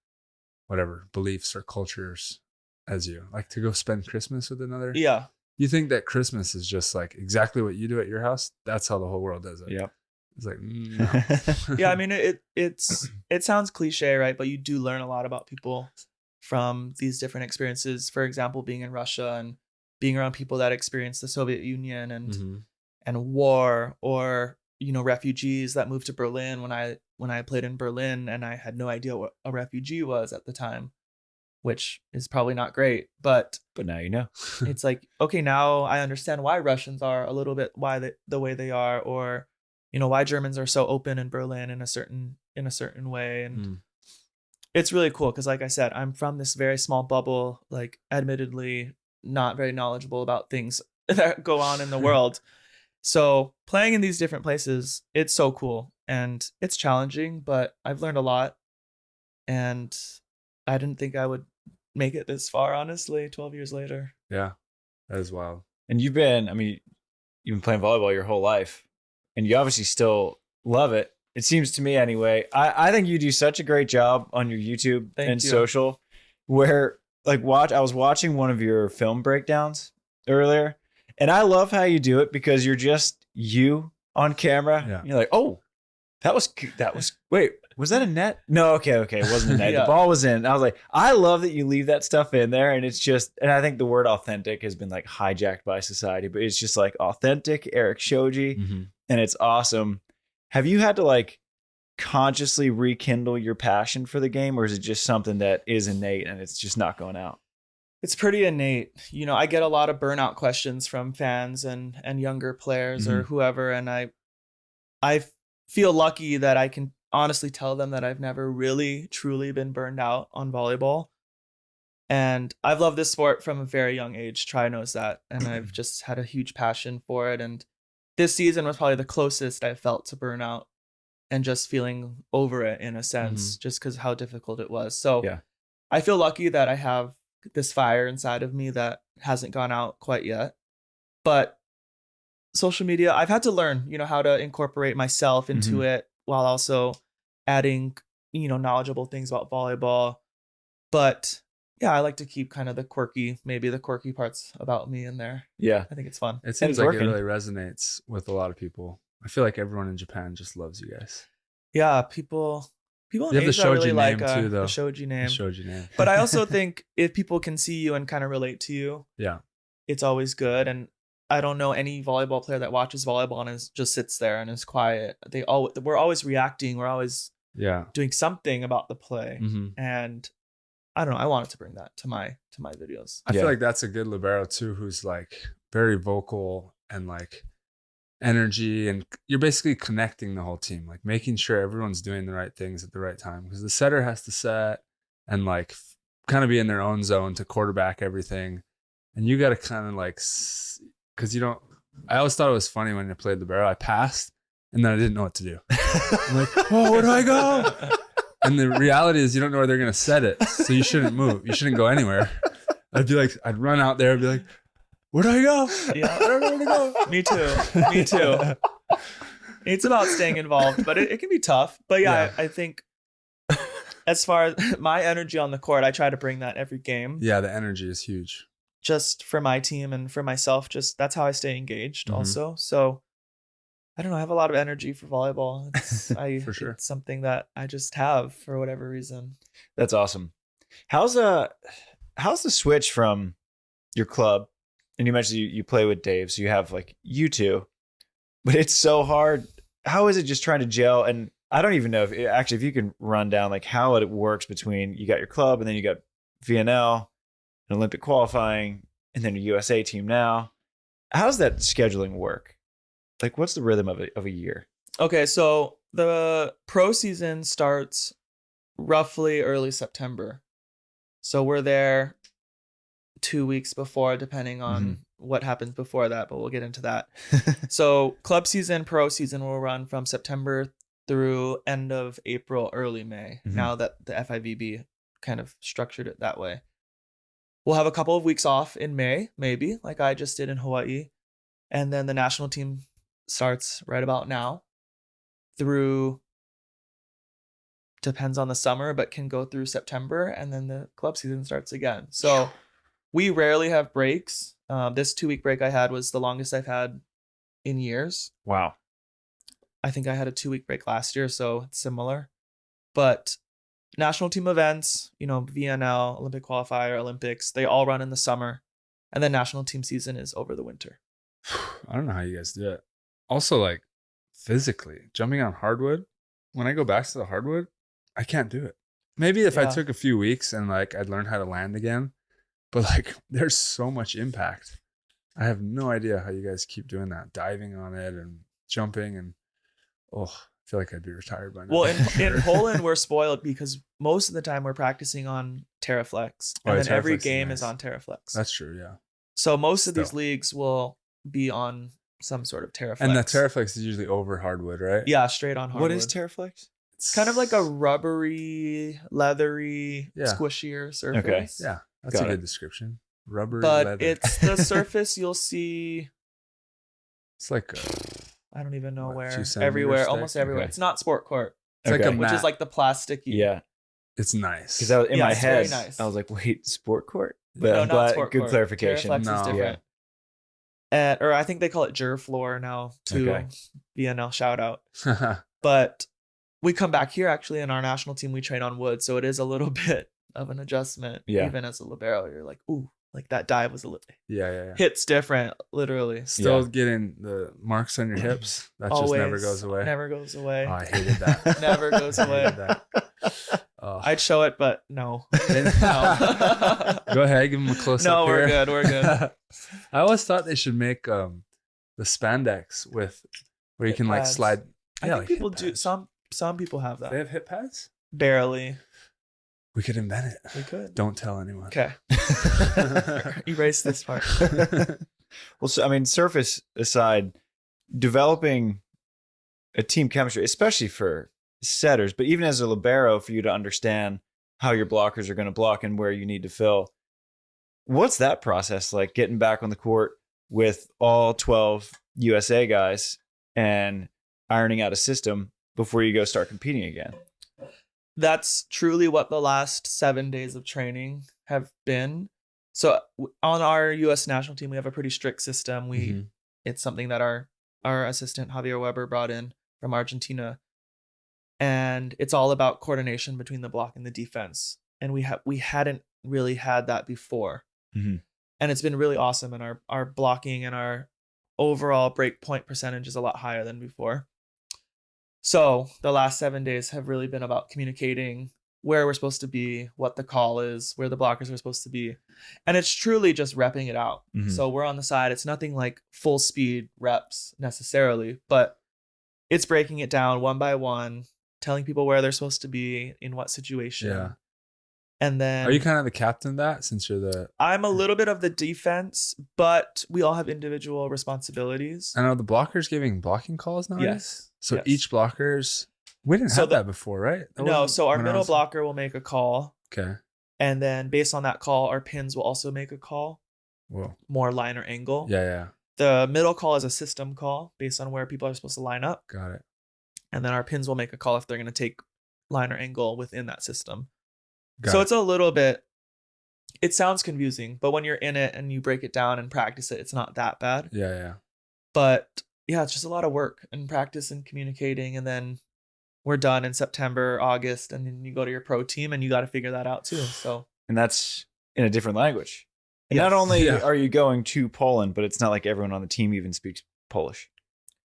whatever, beliefs or cultures as you. Like to go spend Christmas with another. Yeah. You think that Christmas is just like exactly what you do at your house? That's how the whole world does it. Yep. It's like, no. Yeah, I mean, it sounds cliche, right? But you do learn a lot about people from these different experiences. For example, being in Russia and being around people that experienced the Soviet Union and war, or refugees that moved to Berlin when I played in Berlin, and I had no idea what a refugee was at the time, which is probably not great, but now you know. It's like, okay, now I understand why Russians are a little bit the way they are, or why Germans are so open in Berlin in a certain way. And it's really cool because, like I said, I'm from this very small bubble, like admittedly not very knowledgeable about things that go on in the world. So playing in these different places, it's so cool and it's challenging, but I've learned a lot, and I didn't think I would make it this far, honestly, 12 years later. Yeah, that is wild. And you've been playing volleyball your whole life, and you obviously still love it. It seems to me anyway. I think you do such a great job on your YouTube and social, where I was watching one of your film breakdowns earlier, and I love how you do it because you're just you on camera. Yeah. You're like, oh, that was wait, was that a net? No, okay. It wasn't a net. The ball was in. I was like, I love that you leave that stuff in there. And it's just, and I think the word authentic has been like hijacked by society, but it's just like authentic Erik Shoji. And it's awesome. Have you had to like consciously rekindle your passion for the game, or is it just something that is innate and it's just not going out? It's pretty innate. I get a lot of burnout questions from fans and younger players or whoever. And I feel lucky that I can honestly tell them that I've never really truly been burned out on volleyball. And I've loved this sport from a very young age. Tri knows that. And I've just had a huge passion for it. And this season was probably the closest I felt to burnout. and just feeling over it in a sense, just because how difficult it was. So Yeah. I feel lucky that I have this fire inside of me that hasn't gone out quite yet. But social media, I've had to learn, how to incorporate myself into it while also adding, knowledgeable things about volleyball. But yeah, I like to keep kind of the quirky parts about me in there. Yeah. I think it's fun. It seems like it really resonates with a lot of people. I feel like everyone in Japan just loves you guys. Yeah, people in You have the Asia Shoji really name like too, though. the Shoji name. The Shoji name. But I also think if people can see you and kind of relate to you, yeah, it's always good. And I don't know any volleyball player that watches volleyball and just sits there and is quiet. We're always reacting. We're always doing something about the play. And I don't know. I wanted to bring that to my videos. I feel like that's a good libero too, who's like very vocal and like energy, and you're basically connecting the whole team, like making sure everyone's doing the right things at the right time, because the setter has to set and like kind of be in their own zone to quarterback everything, and you got to kind of like, because I always thought it was funny when I played libero, I passed and then I didn't know what to do. I'm like, oh, where do I go? And the reality is you don't know where they're going to set it, so you shouldn't move, you shouldn't go anywhere. I'd run out there and be like, where do I go? Yeah, I don't know where to go. Me too. It's about staying involved, but it can be tough. But yeah. I think as far as my energy on the court, I try to bring that every game. Yeah, the energy is huge. Just for my team and for myself, just that's how I stay engaged also. So I don't know, I have a lot of energy for volleyball. For sure. It's something that I just have for whatever reason. That's awesome. How's the switch from your club? And you mentioned you play with Dave, so you have like you two, but it's so hard. How is it just trying to gel? And I don't even know if you can run down like how it works between you got your club and then you got VNL and Olympic qualifying and then your USA team now. How does that scheduling work? Like, what's the rhythm of a year? Okay, so the pro season starts roughly early September. So we're there 2 weeks before, depending on what happens before that, but we'll get into that. So club season, pro season will run from September through end of April, early May. Now that the FIVB kind of structured it that way. We'll have a couple of weeks off in May, maybe, like I just did in Hawaii. And then the national team starts right about now through, depends on the summer, but can go through September, and then the club season starts again. So we rarely have breaks. This 2-week break I had was the longest I've had in years. Wow. I think I had a 2-week break last year, so it's similar. But national team events, VNL, Olympic qualifier, Olympics, they all run in the summer. And then national team season is over the winter. I don't know how you guys do it. Also, like physically, jumping on hardwood, when I go back to the hardwood, I can't do it. Maybe if I took a few weeks and like I'd learn how to land again. But like, there's so much impact. I have no idea how you guys keep doing that, diving on it and jumping, and I feel like I'd be retired by now. Well, in Poland, we're spoiled because most of the time we're practicing on Teraflex, and then every game is on Teraflex. That's true, yeah. So most of these leagues will be on some sort of Teraflex. And the Teraflex is usually over hardwood, right? Yeah, straight on hardwood. What is Teraflex? It's kind of like a rubbery, leathery, squishier surface. Okay. Yeah. That's a good description. Rubber, but leather. It's the surface you'll see. It's like I don't even know where. Everywhere, almost everywhere. Okay. It's not sport court. It's like a mat. Which is like the plasticky. Yeah, it's nice. Because in my head, nice. I was like, "Wait, sport court?" But no, I'm not glad. sport Good court. clarification. Teraflex is different. Or I think they call it Jur floor now too. VNL shout out. But we come back here actually in our national team. We train on wood, so it is a little bit of an adjustment. Yeah. Even as a libero, you're like, ooh, like that dive was a little. Yeah. Hits different, literally. Still getting the marks on your hips. That Always, just never goes away. Never goes away. Oh, I hated that. Never goes away. I'd show it, but no. No. Go ahead, give them a close up. No, we're good. We're good. I always thought they should make the spandex with where you can like pads. slide. I think people do. Some people have that. They have hip pads? Barely. We could invent it. We could. Don't tell anyone. Okay. Erase this part. Well, so, I mean, surface aside, developing a team chemistry, especially for setters, but even as a libero, for you to understand how your blockers are going to block and where you need to fill. What's that process like, getting back on the court with all 12 USA guys and ironing out a system before you go start competing again? That's truly what the last 7 days of training have been. So on our U.S. national team, we have a pretty strict system. It's something that our assistant Javier Weber brought in from Argentina, and it's all about coordination between the block and the defense. And we hadn't really had that before, and it's been really awesome. And our blocking and our overall break point percentage is a lot higher than before. So the last 7 days have really been about communicating where we're supposed to be, what the call is, where the blockers are supposed to be. And it's truly just repping it out. So we're on the side. It's nothing like full speed reps necessarily, but it's breaking it down one by one, telling people where they're supposed to be, in what situation. Yeah. And then... Are you kind of the captain of that, since you're the... I'm a little bit of the defense, but we all have individual responsibilities. I know the blockers giving blocking calls nowadays? Yes. So Yes. each blockers... We didn't have that before, right? No, so our middle blocker will make a call. Okay. And then based on that call, our pins will also make a call. Whoa. More line or angle. Yeah. The middle call is a system call based on where people are supposed to line up. Got it. And then our pins will make a call if they're going to take line or angle within that system. So it's a little bit, it sounds confusing, but when you're in it and you break it down and practice it, it's not that bad. Yeah. But yeah, it's just a lot of work and practice and communicating. And then we're done in September, August, and then you go to your pro team and you got to figure that out too. So, and that's in a different language. And Yes. not only are you going to Poland, but it's not like everyone on the team even speaks Polish,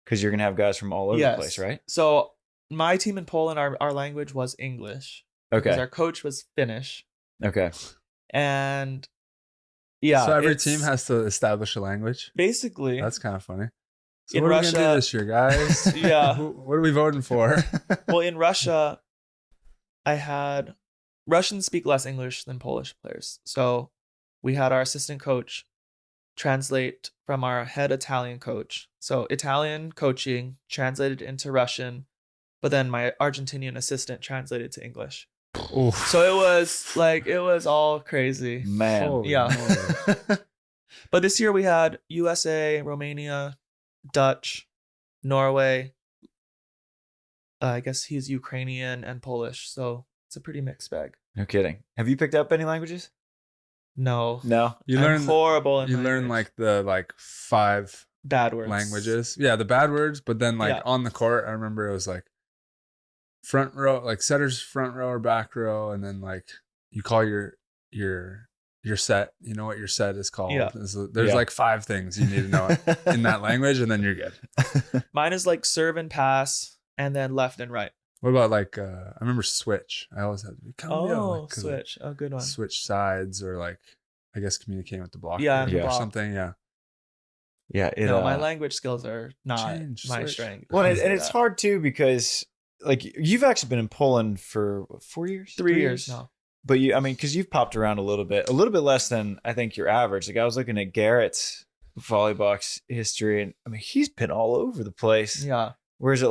because you're going to have guys from all over the place, right? So my team in Poland, our language was English. Okay. Because our coach was Finnish. Okay. And yeah. So every team has to establish a language? Basically. That's kind of funny. So In what Russia, are we going to do this year, guys? Yeah. What are we voting for? Well, in Russia, Russians speak less English than Polish players. So we had our assistant coach translate from our head Italian coach. So Italian coaching translated into Russian, but then my Argentinian assistant translated to English. Oof. So it was all crazy. Man. Holy Yeah. moly. But this year we had USA, Romania, Dutch, Norway. I guess he's Ukrainian and Polish, so it's a pretty mixed bag. No kidding. Have you picked up any languages? No, No. You I'm learn horrible. In You learn language. the 5 bad words, languages. Yeah, the bad words, but then Yeah. on the court, I remember it was like front row, like setter's front row or back row, and then you call your set. You know what your set is called. Yeah. There's 5 things you need to know in that language, and then you're good. Mine is like serve and pass, and then left and right. What about I remember switch. I always had to be Switch. A good one. switch sides, or I guess communicating with the blocker Yeah, and the or block. something. Yeah. Yeah. My language skills are not Change, my switch. strength. Well, and it's hard too, because you've actually been in Poland for 4 years? 3 years now. But because you've popped around a little bit less than I think your average. I was looking at Garrett's volleybox history, and he's been all over the place. Yeah. Whereas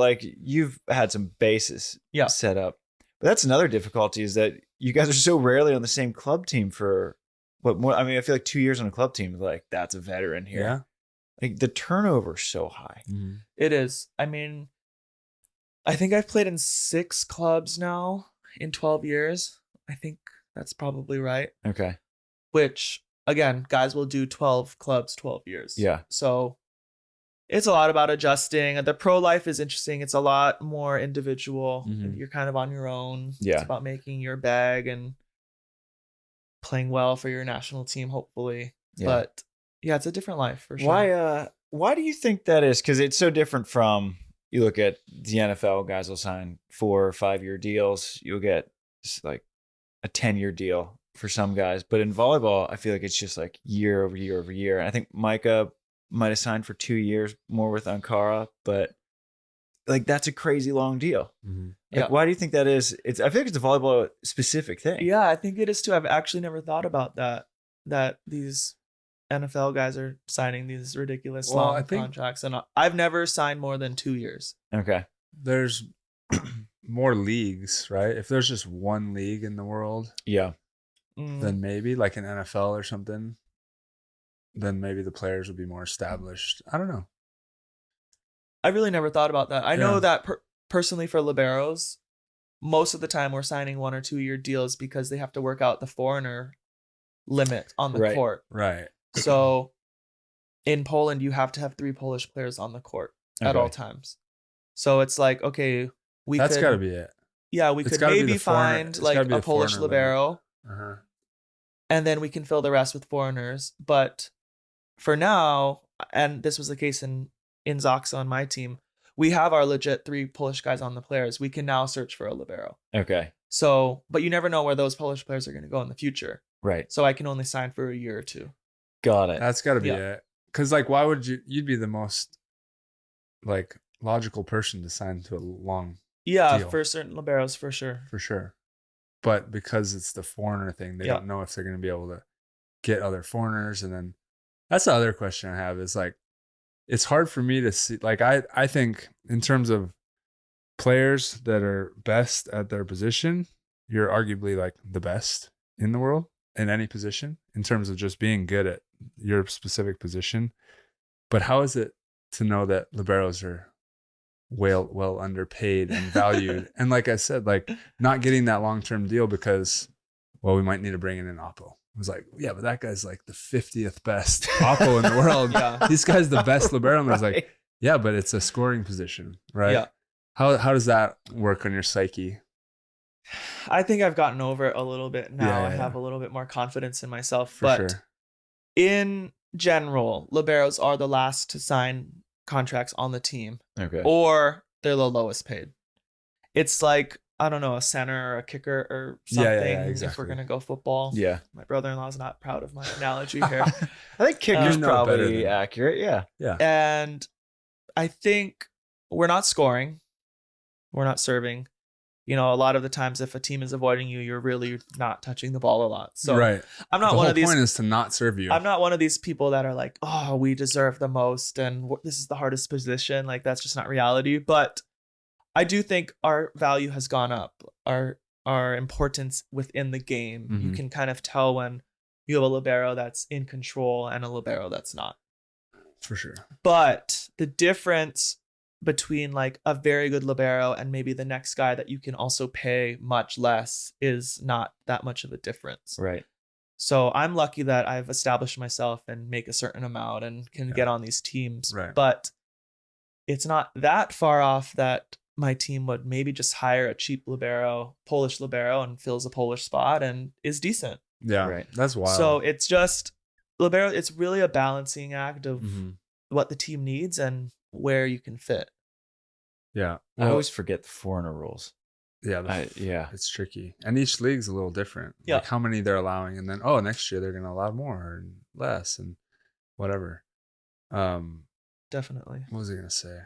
you've had some bases set up. But that's another difficulty, is that you guys are so rarely on the same club team for what more. I feel like 2 years on a club team, that's a veteran here. Yeah. The turnover is so high. Mm-hmm. It is. I think I've played in 6 clubs now in 12 years. I think that's probably right. Okay. Which, again, guys will do 12 clubs, 12 years. Yeah. So it's a lot about adjusting. The pro life is interesting. It's a lot more individual. Mhm. You're kind of on your own. Yeah. It's about making your bag and playing well for your national team, hopefully. Yeah. But yeah, it's a different life for sure. Why do you think that is? Because it's so different from, you look at the NFL, guys will sign 4 or 5 year deals. You'll get just a 10-year deal for some guys. But in volleyball, I feel like it's just year over year over year. And I think Micah might have signed for 2 years more with Ankara, but that's a crazy long deal. Mm-hmm. Why do you think that is? I feel like it's a volleyball specific thing. Yeah, I think it is too. I've actually never thought about that these NFL guys are signing these ridiculous long contracts, and I've never signed more than 2 years. Okay. there's more leagues, right? If there's just one league in the world, Yeah. then maybe like an NFL or something, then maybe the players would be more established. I don't know. I really never thought about that. I know Yeah. that personally for liberos, most of the time we're signing 1 or 2 year deals because they have to work out the foreigner limit on the court. Right. So in Poland, you have to have 3 Polish players on the court at all times. So it's like, okay, That's got to be it. Yeah, we could maybe find like a Polish libero, and then we can fill the rest with foreigners. But for now, and this was the case in Zoxa on my team, we have our legit 3 Polish guys on the players. We can now search for a libero. Okay. So, but you never know where those Polish players are going to go in the future. Right. So I can only sign for a year or 2. Got it. That's got to be it. Because like, why would you'd be the most like logical person to sign to a long deal. For certain liberos, for sure. For sure. But because it's the foreigner thing, they don't know if they're going to be able to get other foreigners. And then that's the other question I have is like, it's hard for me to see. Like, I think in terms of players that are best at their position, you're arguably like the best in the world in any position in terms of just being good at your specific position. But how is it to know that liberos are well underpaid and valued? And like I said, like not getting that long-term deal because, well, we might need to bring in an Oppo. I was like, yeah, but that guy's like the 50th best Oppo in the world. This guy's the best libero. And I was like, yeah, but it's a scoring position, right? Yeah. How does that work on your psyche? I think I've gotten over it a little bit now. I have a little bit more confidence in myself. But in general, liberos are the last to sign contracts on the team. Okay. Or they're the lowest paid. It's like, I don't know, a center or a kicker or something. Exactly. If we're going to go football. Yeah. My brother-in-law's not proud of my analogy here. I think kicker's probably accurate. Yeah. Yeah. And I think we're not scoring. We're not serving. You know, a lot of the times if a team is avoiding you, you're really not touching the ball a lot. So I'm not one of these. The whole point is to not serve you. I'm not one of these people that are like, oh, we deserve the most and this is the hardest position. Like, that's just not reality. But I do think our value has gone up. Our importance within the game. Mm-hmm. You can kind of tell when you have a libero that's in control and a libero that's not. For sure. But the difference between like a very good libero and maybe the next guy that you can also pay much less is not that much of a difference. Right. So I'm lucky that I've established myself and make a certain amount and can get on these teams. Right. But it's not that far off that my team would maybe just hire a cheap libero, Polish libero, and fills a Polish spot and is decent. Yeah. Right. That's wild. So it's just libero. It's really a balancing act of what the team needs and where you can fit. Yeah. Well, I always forget the foreigner rules. Yeah. It's tricky. And each league's a little different. Yeah. Like how many they're allowing. And then, next year they're going to allow more and less and whatever. Definitely. What was I going to say?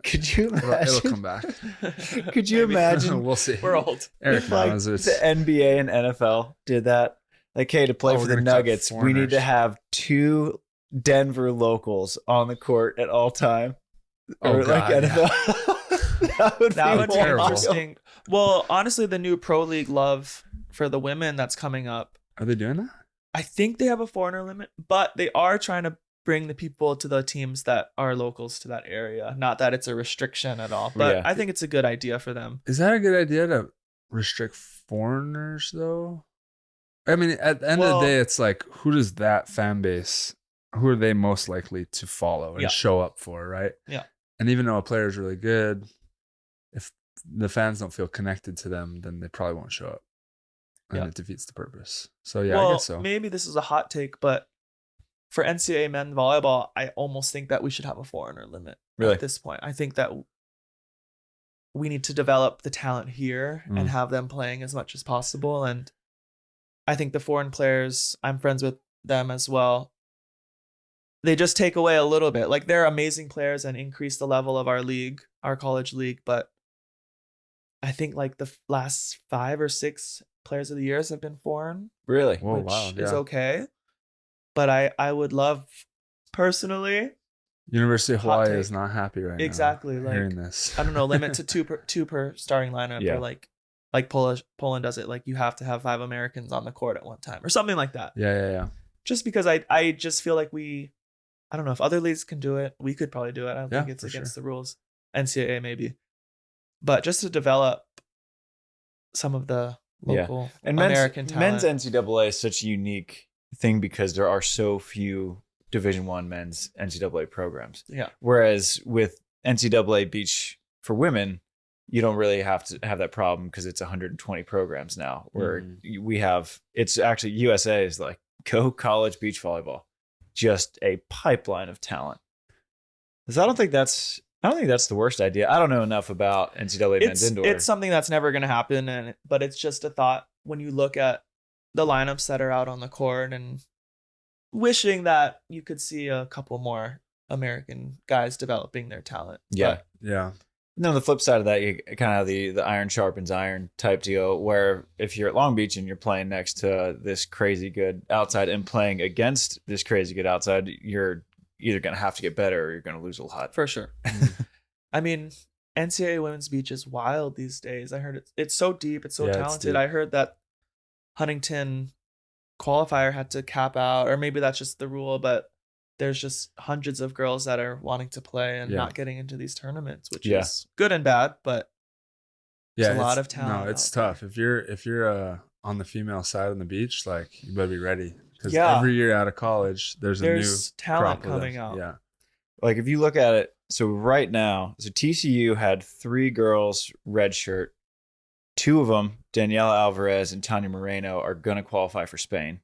Could you imagine? It'll come back. Could you imagine? We'll see. We're old. Eric knows the NBA and NFL did that. Like, hey, to play for the Nuggets, we need to have 2 Denver locals on the court at all time. Or like NFL. that would be interesting. Well, honestly, the new Pro League Love for the women that's coming up. Are they doing that? I think they have a foreigner limit, but they are trying to bring the people to the teams that are locals to that area. Not that it's a restriction at all, but I think it's a good idea for them. Is that a good idea to restrict foreigners though? I mean, at the end of the day, it's like, who does that fan base, who are they most likely to follow and show up for, right? Yeah. And even though a player is really good, if the fans don't feel connected to them, then they probably won't show up. And it defeats the purpose. So, I guess so. Maybe this is a hot take, but for NCAA men volleyball, I almost think that we should have a foreigner limit at this point. I think that we need to develop the talent here and have them playing as much as possible. And I think the foreign players, I'm friends with them as well. They just take away a little bit. Like, they're amazing players and increase the level of our league, our college league. But I think like the last 5 or 6 players of the years have been foreign. Really? Which is okay. But I would love personally University of Hot Hawaii take. is not happy right Exactly, now. like, Hearing this. I don't know, limit to two per starting lineup, Yeah. or like Poland does it, like you have to have 5 Americans on the court at one time or something like that. Yeah. Just because I just feel like I don't know if other leagues can do it, we could probably do it. I don't think it's against the rules. NCAA maybe, but just to develop some of the local and American talent. men's NCAA is such a unique thing because there are so few Division I men's NCAA programs. Yeah. Whereas with NCAA beach for women, you don't really have to have that problem because it's 120 programs now. Where we have, it's actually USA is like, go college beach volleyball, just a pipeline of talent. Because I don't think that's the worst idea. I don't know enough about NCAA men's indoor. It's something that's never going to happen, but it's just a thought when you look at the lineups that are out on the court, and wishing that you could see a couple more American guys developing their talent. Yeah. Yeah. And then on the flip side of that, you kind of have the iron sharpens iron type deal, where if you're at Long Beach and you're playing next to this crazy good outside and playing against this crazy good outside, you're either going to have to get better or you're going to lose a lot. For sure. I mean, NCAA women's beach is wild these days. I heard it's so deep. It's so talented. I heard that Huntington qualifier had to cap out, or maybe that's just the rule, but there's just hundreds of girls that are wanting to play and not getting into these tournaments, which is good and bad, but it's a lot of talent. No, it's tough. If you're on the female side on the beach, like, you better be ready. Because every year out of college, there's a new talent coming out. Yeah. Like if you look at it, so right now, TCU had 3 girls redshirt. 2 of them, Daniela Alvarez and Tanya Moreno, are going to qualify for Spain.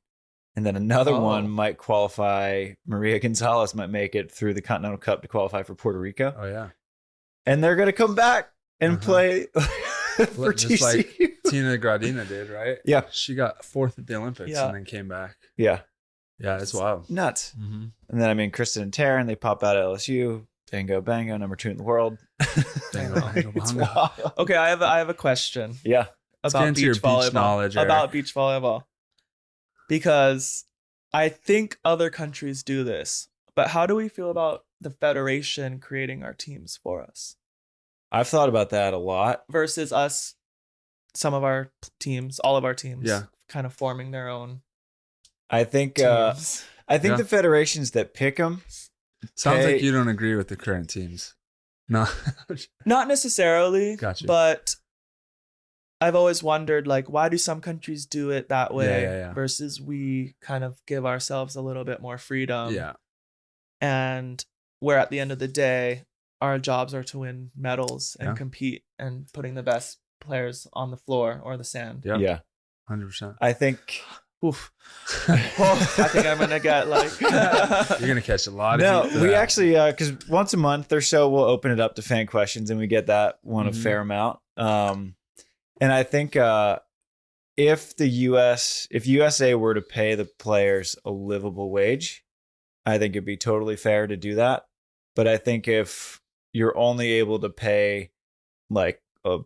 And then another one might qualify. Maria Gonzalez might make it through the Continental Cup to qualify for Puerto Rico. Oh, yeah. And they're going to come back and play for just TCU. like Tina Gradina did, right? Yeah. She got 4th at the Olympics and then came back. Yeah. Yeah, it's wild. Nuts. Mm-hmm. And then, I mean, Kristen and Taryn, they pop out at LSU. Bango, bango, number 2 in the world. Bango, bango, bango. Okay, I have a question. Yeah. About beach volleyball. Knowledge, about beach volleyball. Because I think other countries do this, but how do we feel about the federation creating our teams for us? I've thought about that a lot. Versus us, some of our teams, all of our teams, kind of forming their own. I think the federations that pick them. Sounds like you don't agree with the current teams. No, not necessarily. Gotcha. But I've always wondered, like, why do some countries do it that way versus we kind of give ourselves a little bit more freedom? Yeah. And where at the end of the day, our jobs are to win medals and compete and putting the best players on the floor or the sand. Yeah. 100%. I think. Oof. I think I'm gonna get like. You're gonna catch a lot of. No, we actually because once a month or so we'll open it up to fan questions and we get that one a fair amount. And I think if USA were to pay the players a livable wage, I think it'd be totally fair to do that. But I think if you're only able to pay like a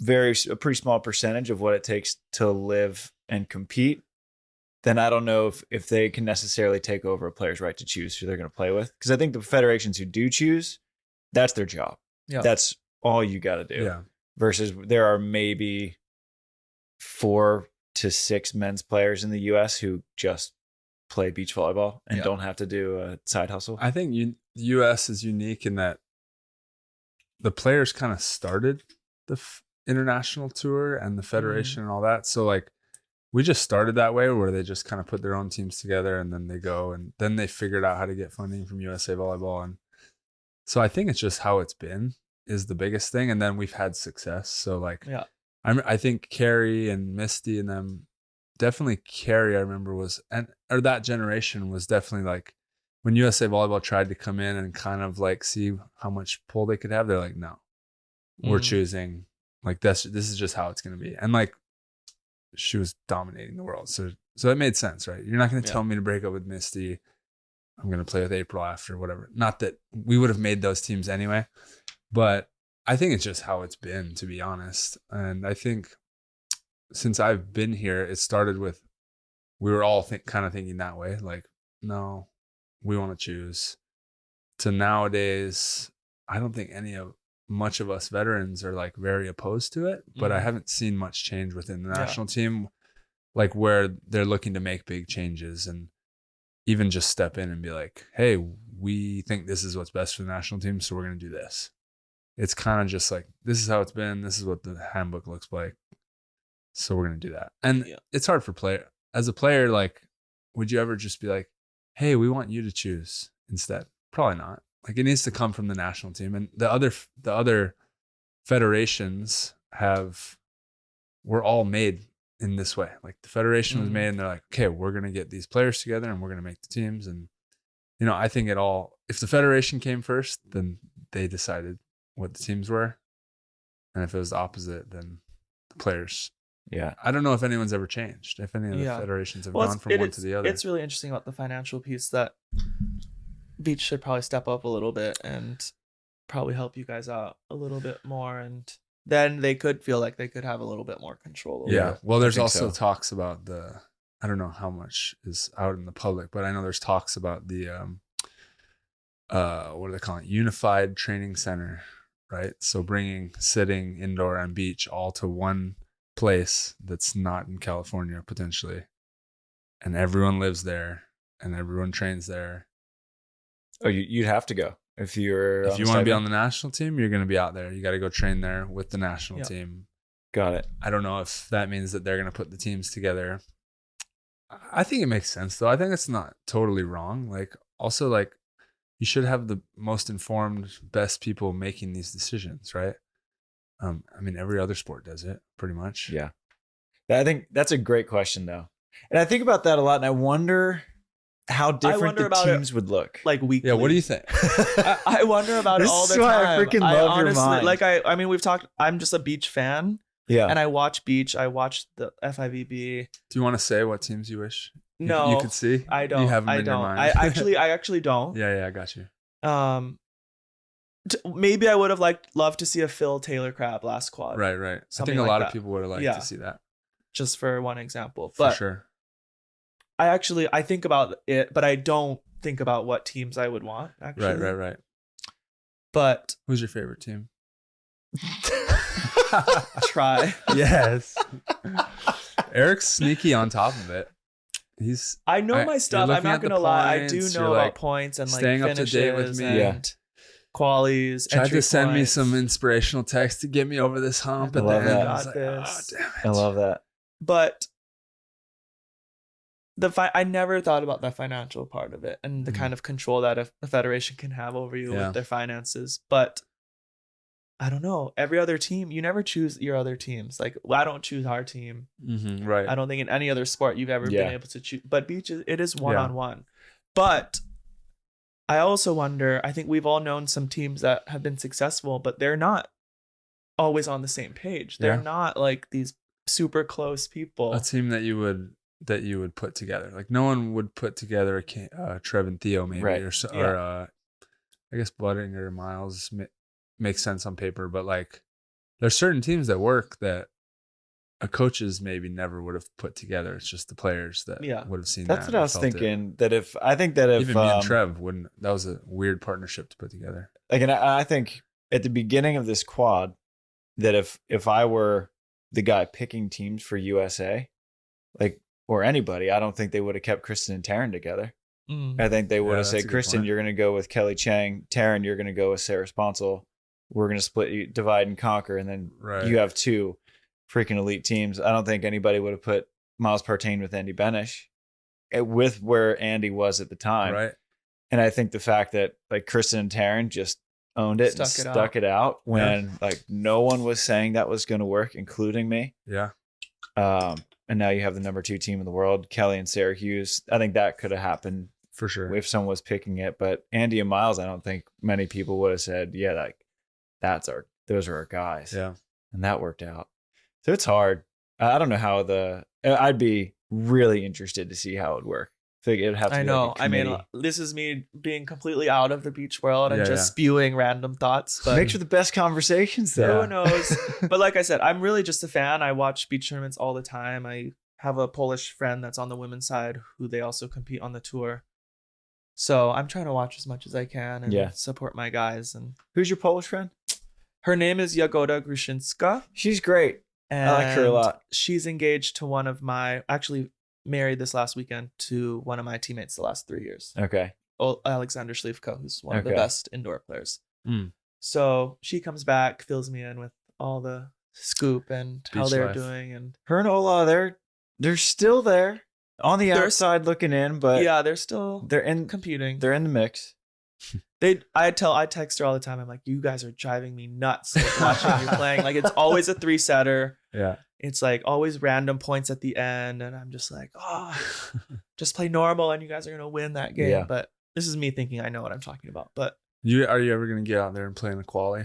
pretty small percentage of what it takes to live and compete, then I don't know if they can necessarily take over a player's right to choose who they're going to play with. Because I think the federations who do choose, that's their job. Yeah. That's all you got to do. Yeah. Versus there are maybe 4 to 6 men's players in the U.S. who just play beach volleyball and don't have to do a side hustle. I think the U.S. is unique in that the players kind of started the international tour and the federation and all that. So like we just started that way where they just kind of put their own teams together and then they go and then they figured out how to get funding from USA Volleyball. And so I think it's just how it's been is the biggest thing. And then we've had success. So like, I think Carrie and Misty and them, definitely Carrie, I remember or that generation was definitely like when USA Volleyball tried to come in and kind of like see how much pull they could have. They're like, no, we're choosing like this is just how it's going to be. And like, she was dominating the world. So it made sense, right? You're not going to tell me to break up with Misty. I'm going to play with April after whatever. Not that we would have made those teams anyway, but I think it's just how it's been, to be honest. And I think since I've been here, it started with, we were all kind of thinking that way. Like, no, we want to choose. to nowadays, I don't think much of us veterans are like very opposed to it, but I haven't seen much change within the national team, like where they're looking to make big changes and even just step in and be like, hey, we think this is what's best for the national team, so we're going to do this. It's kind of just like, this is how it's been. This is what the handbook looks like. So we're going to do that. And it's hard for as a player, like, would you ever just be like, hey, we want you to choose instead? Probably not. Like, it needs to come from the national team. And the other federations were all made in this way. Like, the federation was made and they're like, okay, we're going to get these players together and we're going to make the teams. And, I think if the federation came first, then they decided what the teams were. And if it was the opposite, then the players. Yeah. I don't know if anyone's ever changed, if any of the federations have gone from one to the other. It's really interesting about the financial piece that Beach should probably step up a little bit and probably help you guys out a little bit more. And then they could feel like they could have a little bit more control over it. Well, there's also talks about I don't know how much is out in the public, but I know there's talks about the, what do they call it? Unified Training Center, right? So bringing sitting, indoor, and beach all to one place that's not in California potentially. And everyone lives there and everyone trains there. Oh, you'd have to go if you want to be on the national team. You're going to be out there. You got to go train there with the national team. Got it. I don't know if that means that they're going to put the teams together. I think it makes sense though. I think it's not totally wrong. Like, also, like, you should have the most informed, best people making these decisions, right? I mean, every other sport does it pretty much. Yeah. I think that's a great question though. And I think about that a lot, and I wonder how different the teams would look. Like, weekly. Yeah, what do you think? I wonder about it all the time. I freaking love your mind. Like, I mean, we've talked, I'm just a beach fan. Yeah. And I watch beach. I watch the FIVB. Do you want to say what teams you wish you could see? I don't. You have them in your mind. I actually don't. Yeah, I got you. Maybe I would have loved to see a Phil Taylor Crab last quad. Right. I think a lot of people would have liked to see that. Just for one example. For sure. I think about it, but I don't think about what teams I would want, actually. Right. But who's your favorite team? Try. Yes. Eric's sneaky on top of it. I know my stuff. I'm not gonna lie. I do know about points and staying up to date with me. And qualies. Tried to send me some inspirational text to get me over this hump. I love that. Got this. I love that. But I never thought about the financial part of it and the kind of control that a federation can have over you with their finances. But I don't know. Every other team, you never choose your other teams. Like, I don't choose our team. Right. I don't think in any other sport you've ever been able to choose. But beach, it is one-on-one. But I also wonder, I think we've all known some teams that have been successful, but they're not always on the same page. They're not like these super close people. A team that you would put together. Like, no one would put together Trev and Theo maybe, or I guess Budding or Miles makes sense on paper, but like, there's certain teams that work that coaches maybe never would have put together. It's just the players that would have seen that. That's what I was thinking. I think that if even me and Trev wouldn't, that was a weird partnership to put together. Like, and I think at the beginning of this quad, that if I were the guy picking teams for USA, like, or anybody, I don't think they would have kept Kristen and Taryn together. I think they would have said, Kristen, you're going to go with Kelly Chang. Taryn, you're going to go with Sarah Sponsel. We're going to split you, divide and conquer. And then you have two freaking elite teams. I don't think anybody would have put Miles Partain with Andy Benish with where Andy was at the time. Right. And I think the fact that like Kristen and Taryn just owned it and stuck it out when like no one was saying that was going to work, including me. Yeah. And now you have the number 2 team in the world, Kelly and Sarah Hughes. I think that could have happened for sure if someone was picking it. But Andy and Miles, I don't think many people would have said, yeah, like those are our guys. Yeah. And that worked out. So it's hard. I don't know how I'd be really interested to see how it would work. I think it would have to be like I mean, this is me being completely out of the beach world and just spewing random thoughts. But makes for the best conversations, though. Who knows? But like I said, I'm really just a fan. I watch beach tournaments all the time. I have a Polish friend that's on the women's side who they also compete on the tour. So I'm trying to watch as much as I can and Yeah. support my guys. And Who's your Polish friend? her name is Jagoda Gruszyńska. She's great. And I like her a lot. She's engaged to one of my, actually married this last weekend to one of my teammates the last 3 years. Okay. Alexander Slivko, who's one of the Okay. best indoor players. Mm. So she comes back, fills me in with all the scoop and how Beach they're life. doing. And Her and Ola, they're still there on the They're- outside looking in, but yeah, they're still they're in competing. the mix. I text her all the time. I'm like, you guys are driving me nuts like, watching you playing. Like it's always a 3-setter. Yeah. It's like always random points at the end, and I'm just like, oh, just play normal, and you guys are gonna win that game. Yeah. But this is me thinking I know what I'm talking about. But Are you ever gonna get out there and play in a quali?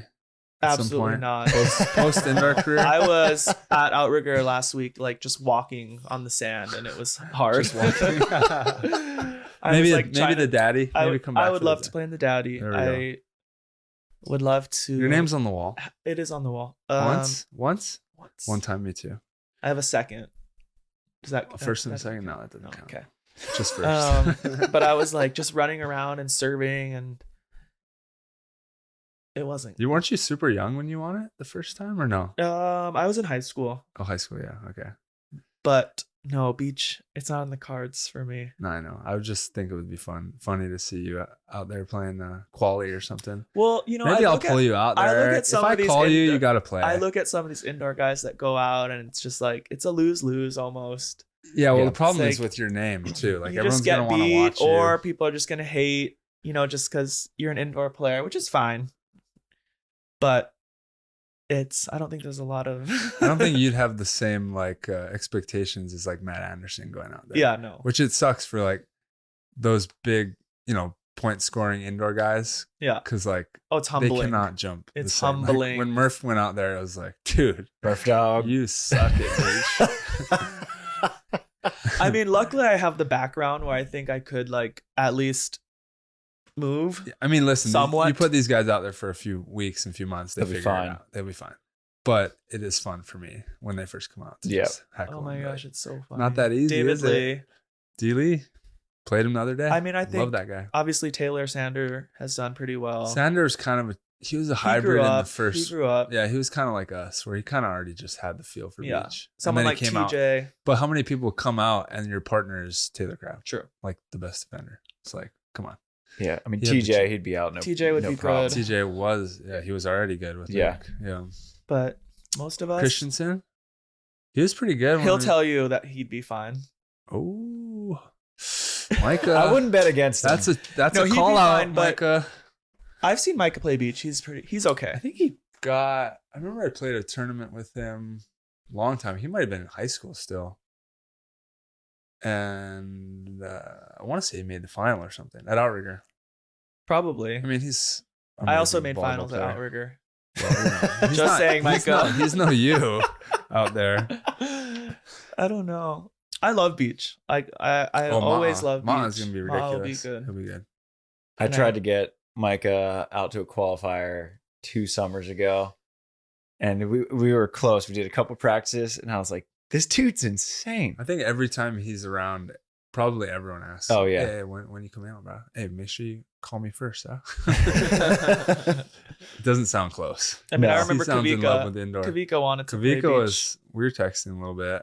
At some absolutely point? not. Post indoor career. I was at Outrigger last week, like just walking on the sand, and it was hard. Just walking. Maybe maybe the daddy. Maybe come back. I would for the love day. to play in the Daddy. There we I would love to. Your name's on the wall. It is on the wall. Once. Once. One time, me too. I have a second. Does that First and that- second. No, that doesn't Oh, count. okay. Just first. But I was like just running around and serving, and it wasn't. Weren't you super young when you won it the first time, or no? I was in high school, Oh, high school. Yeah. Okay. but no, beach. It's not on the cards for me. No, I know. I would just think it would be funny to see you out there playing quali or something. Well, Maybe I'll pull you out there. I look at some if I of these call you, indoor- you gotta play. I look at some of these indoor guys that go out, and it's just like it's a lose-lose almost. Yeah. Well, Yeah. the problem It's is like, with your name too. Like you everyone's just get gonna want to beat, watch you. or people are just gonna hate. Just because you're an indoor player, which is fine. But I don't think there's a lot of. I don't think you'd have the same expectations as like Matt Anderson going out there. Yeah, no. Which it sucks for like those big, point scoring indoor guys. Yeah. Because like Oh, it's humbling. they cannot jump. the It's same. Like, humbling. when Murph went out there, I was like, dude, Murph dog. you suck at beach. I mean, luckily I have the background where I think I could like at least move. I mean, listen, Somewhat. you put these guys out there for a few weeks and few months, they They'll be figure fine. it out. They'll be fine. But it is fun for me when they first come out. to Yeah. just heckle Oh my them. gosh, it's so fun. Not that easy, David is it? Lee. D. Lee played him the other day. I mean, I think love that guy. obviously Taylor Sander has done pretty well. Sanders he was a He hybrid grew in up. the first. He grew up. Yeah, he was kind of like us, where he kind of already just had the feel for Yeah. beach. Someone And like then he came out. TJ. But how many people come out and your partner is Taylor Craft, True. like the best defender? It's like, come on. Yeah, I mean He had the TJ, he'd be out. No, TJ would no be problem. good. TJ he was already good with Yeah. Rick. Yeah. But most of us, Christensen, he was pretty good. he'll tell you that he'd be fine. Oh, Micah. I wouldn't bet against him. That's No, a he'd be call out, fine, but- Micah. I've seen Micah play beach. He's okay. I think I remember I played a tournament with him a long time. He might have been in high school still. And I want to say he made the final or something at Outrigger. Probably. I mean, he's. I also amazing made volleyball finals at player. Outrigger. Well, he's Just not- saying, Micah. He's no you out there. I don't know. I love beach. I Oh, always Ma'a. love beach. Ma'a's gonna be Ma'a will ridiculous. be good. He'll be good. I And tried to get Micah out to a qualifier 2 summers ago, and we were close. We did a couple practices, and I was like, "This dude's insane." I think every time he's around, probably everyone asks. Oh, yeah. Hey, when you come out, bro? Hey, make sure you call me first, huh? It doesn't sound close. I mean, No. I remember he sounds in love Kavika. with indoor. Kavika wanted to play Kaviko beach. we were texting a little bit.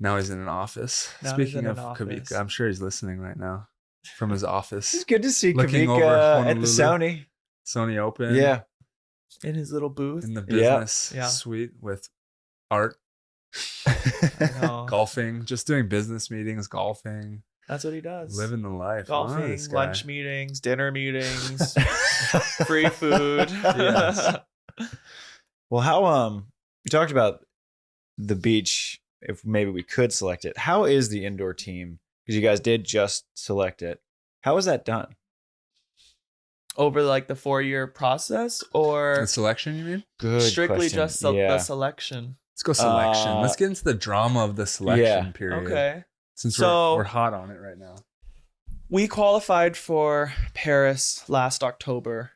Now he's in an office. Now he's Speaking in of an office. Kavika, I'm sure he's listening right now from his office. It's good to see Looking over Kavika at Honolulu. the Sony. Sony Open. Yeah, in his little booth. In the Yeah. business Yeah. suite with art, I know. golfing, just doing business meetings, golfing, That's what he does. living the life. huh, Golfing, this guy. lunch meetings, dinner meetings, free food. Yes. Well, how we talked about the beach. If maybe we could select it, how is the indoor team? Because you guys did just select it. How is that done? Over like the 4-year process, or The selection, you mean? Good. strictly question. just the selection? Let's go selection. Let's get into the drama of the selection Yeah. period. Okay. Since So- we're hot on it right now. We qualified for Paris last October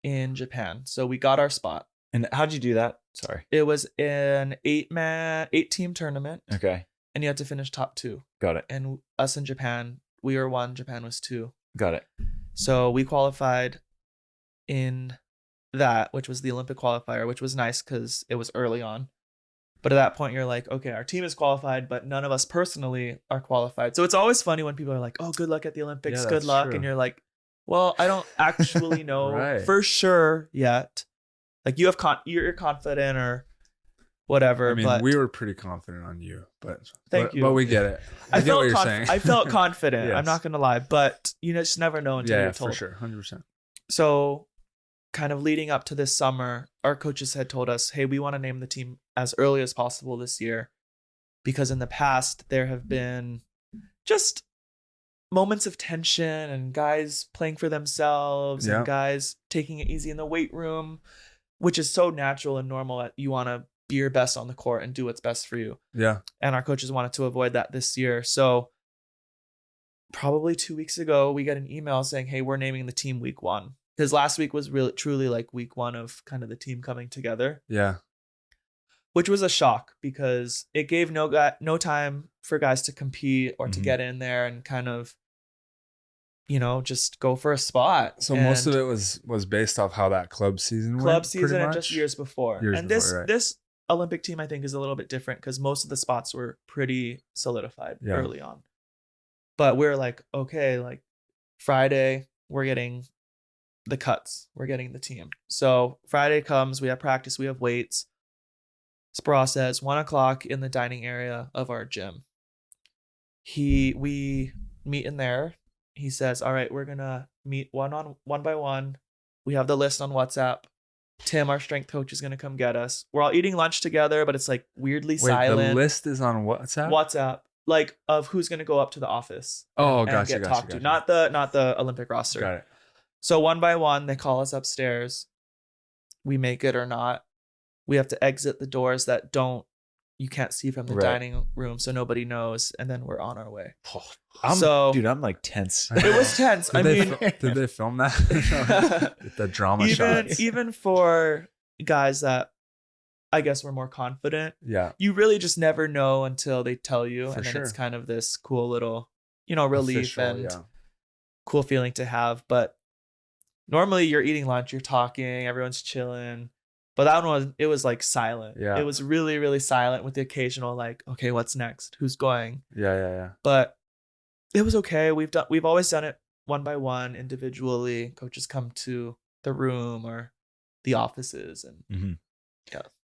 in Japan. So we got our spot. And how'd you do that? Sorry. It was an 8-team tournament, Okay, and you had to finish top 2. got it. And us in Japan we were 1, Japan was 2. Got it. So we qualified in that, which was the Olympic qualifier, which was nice because it was early on. But at that point, you're like, okay, our team is qualified, but none of us personally are qualified. So it's always funny when people are like, oh, good luck at the Olympics, good luck. True. And you're like, well, I don't actually know for sure yet. Like you're confident or whatever. I mean, but we were pretty confident on you, but thank you. But we get it. I get what you're saying. I felt confident. Yes. I'm not going to lie, but you just never know until you're told. For sure. 100%. So kind of leading up to this summer, our coaches had told us, hey, we want to name the team as early as possible this year, because in the past there have been just moments of tension and guys playing for themselves and guys taking it easy in the weight room, which is so natural and normal. You want to be your best on the court and do what's best for you. Yeah. And our coaches wanted to avoid that this year. So probably 2 weeks ago, we got an email saying, hey, we're naming the team week 1. Because last week was really truly like week 1 of kind of the team coming together. Yeah. Which was a shock because it gave no time for guys to compete or to get in there and kind of, just go for a spot. So most of it was based off how that club season went. Club season and just years before. This Olympic team, I think, is a little bit different because most of the spots were pretty solidified early on. But we're like, okay, like Friday, we're getting the cuts. We're getting the team. So Friday comes, we have practice, we have weights. Spra says 1:00 in the dining area of our gym. We meet in there. He says, all right, we're going to meet one by one. We have the list on WhatsApp. Tim, our strength coach, is going to come get us. We're all eating lunch together, but it's like weirdly silent. The list is on WhatsApp? WhatsApp, like of who's going to go up to the office. Oh, gotcha. To. Not the Olympic roster. Got it. So one by one, they call us upstairs. We make it or not. We have to exit the doors that you can't see from the dining room, so nobody knows, and then we're on our way. I'm like tense. It was tense. Did they film that? The drama shots. Even for guys that I guess were more confident, you really just never know until they tell you, and then it's kind of this cool little, relief and cool feeling to have. But normally you're eating lunch, you're talking, everyone's chilling. But that one it was like silent. Yeah. It was really, really silent with the occasional like, okay, what's next? Who's going? Yeah. But it was okay. We've always done it one by one, individually. Coaches come to the room or the offices and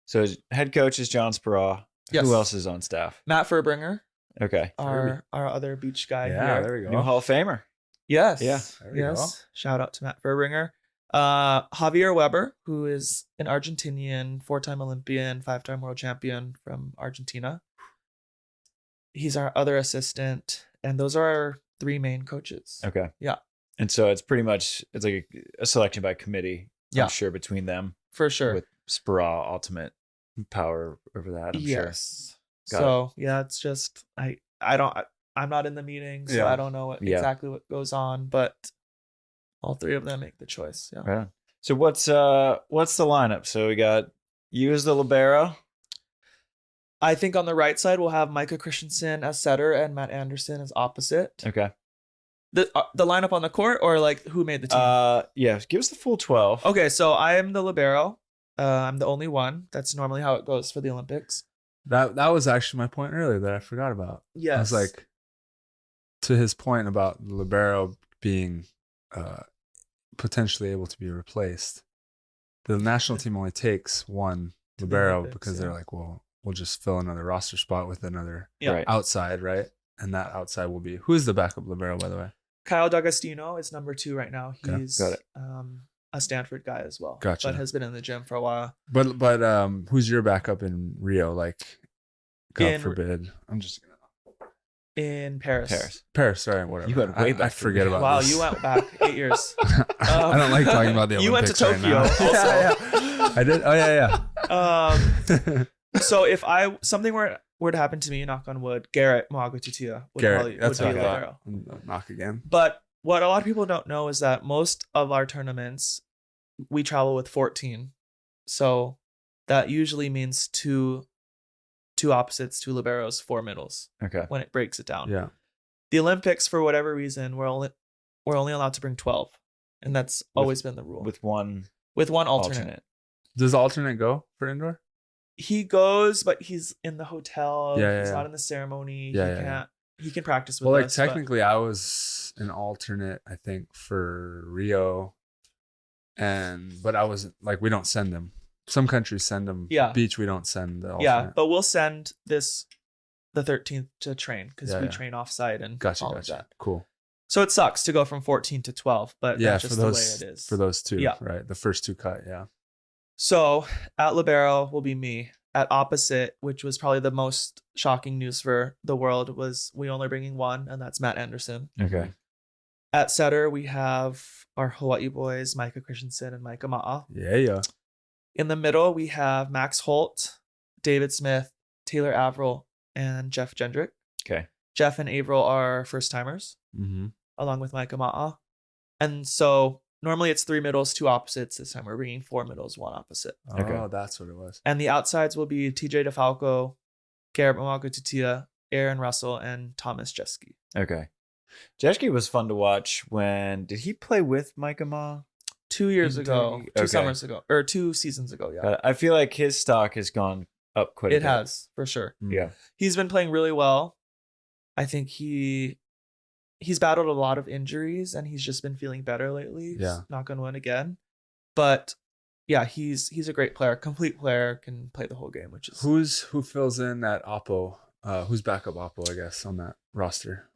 So his head coach is John Spera. Yes. Who else is on staff? Matt Furbringer. Okay. Our other beach guy here. Yeah, there we go. New Hall of Famer. Yes. Yeah. Yes. Shout out to Matt Furbringer. Javier Weber, who is an Argentinian, 4-time Olympian, 5-time world champion from Argentina. He's our other assistant, and those are our 3 main coaches. Okay. Yeah. And so it's like a selection by committee, I'm sure, between them. For sure. With Spera ultimate power over that, I'm sure. So, it's just, I'm not in the meeting, so I don't know exactly what goes on, but all 3 of them make the choice. Yeah. Right on. So what's the lineup? So we got you as the libero. I think on the right side we'll have Micah Christensen as setter and Matt Anderson as opposite. Okay. The lineup on the court or like who made the team? Yeah. Give us the full 12. Okay, so I am the libero. I'm the only one. That's normally how it goes for the Olympics. That was actually my point earlier that I forgot about. Yes. I was like, to his point about the libero being potentially able to be replaced. The national team only takes one libero because they're like, well, we'll just fill another roster spot with another outside, right? And that outside will be who's the backup libero, by the way? Kyle D'Agostino is number 2 right now. He's a Stanford guy as well. Gotcha. But has been in the gym for a while. But who's your backup in Rio? Like, God forbid. I'm just gonna. In Paris. Sorry, whatever. You went way back. I forget about wow, this. you went back 8 years. I don't like talking about the Olympics. You went to Tokyo right also. I did. Oh yeah. So if something were to happen to me, knock on wood, Garrett Moagatutia would be a libero. Knock again. But what a lot of people don't know is that most of our tournaments, we travel with 14. So that usually means two opposites, 2 liberos, 4 middles. Okay. When it breaks it down. Yeah. The Olympics, for whatever reason, we're only allowed to bring 12, and that's always been the rule. With one alternate. Does alternate go for indoor? He goes, but he's in the hotel. Yeah, he's not in the ceremony. Yeah, he can't. He can practice with well, like us. technically, I was an alternate, I think, for Rio, but I wasn't like we don't send them. Some countries send them. Yeah. Beach, we don't send the alternate. Yeah, but we'll send the 13th to train because we train offsite and gotcha. of that. Cool. So it sucks to go from 14 to 12, but that's just the way it is. For those two, Yeah. right? The first two cut, yeah. So at Libero will be me. At opposite, which was probably the most shocking news for the world, was we only bringing one, and that's Matt Anderson. Okay. At setter, we have our Hawaii boys, Micah Christensen and Micah Ma'a. Yeah. In the middle, we have Max Holt, David Smith, Taylor Averill, and Jeff Gendrick. Okay. Jeff and Averill are first timers, along with Micah Ma'a. And so normally it's 3 middles, 2 opposites. This time we're bringing 4 middles, 1 opposite. Oh, that's what it was. And the outsides will be TJ DeFalco, Garrett Mamago-Tutia, Aaron Russell, and Thomas Jeske. Okay. Jeske was fun to watch did he play with Micah Ma? 2 years ago, Okay. 2 summers ago, or 2 seasons ago, yeah. I feel like his stock has gone up quite a bit. It has, for sure. Yeah. He's been playing really well. I think he's battled a lot of injuries and he's just been feeling better lately. Yeah. He's not going to win again. But yeah, he's a great player, complete player, can play the whole game, which is Who fills in at Oppo? Who's backup Oppo, I guess, on that roster?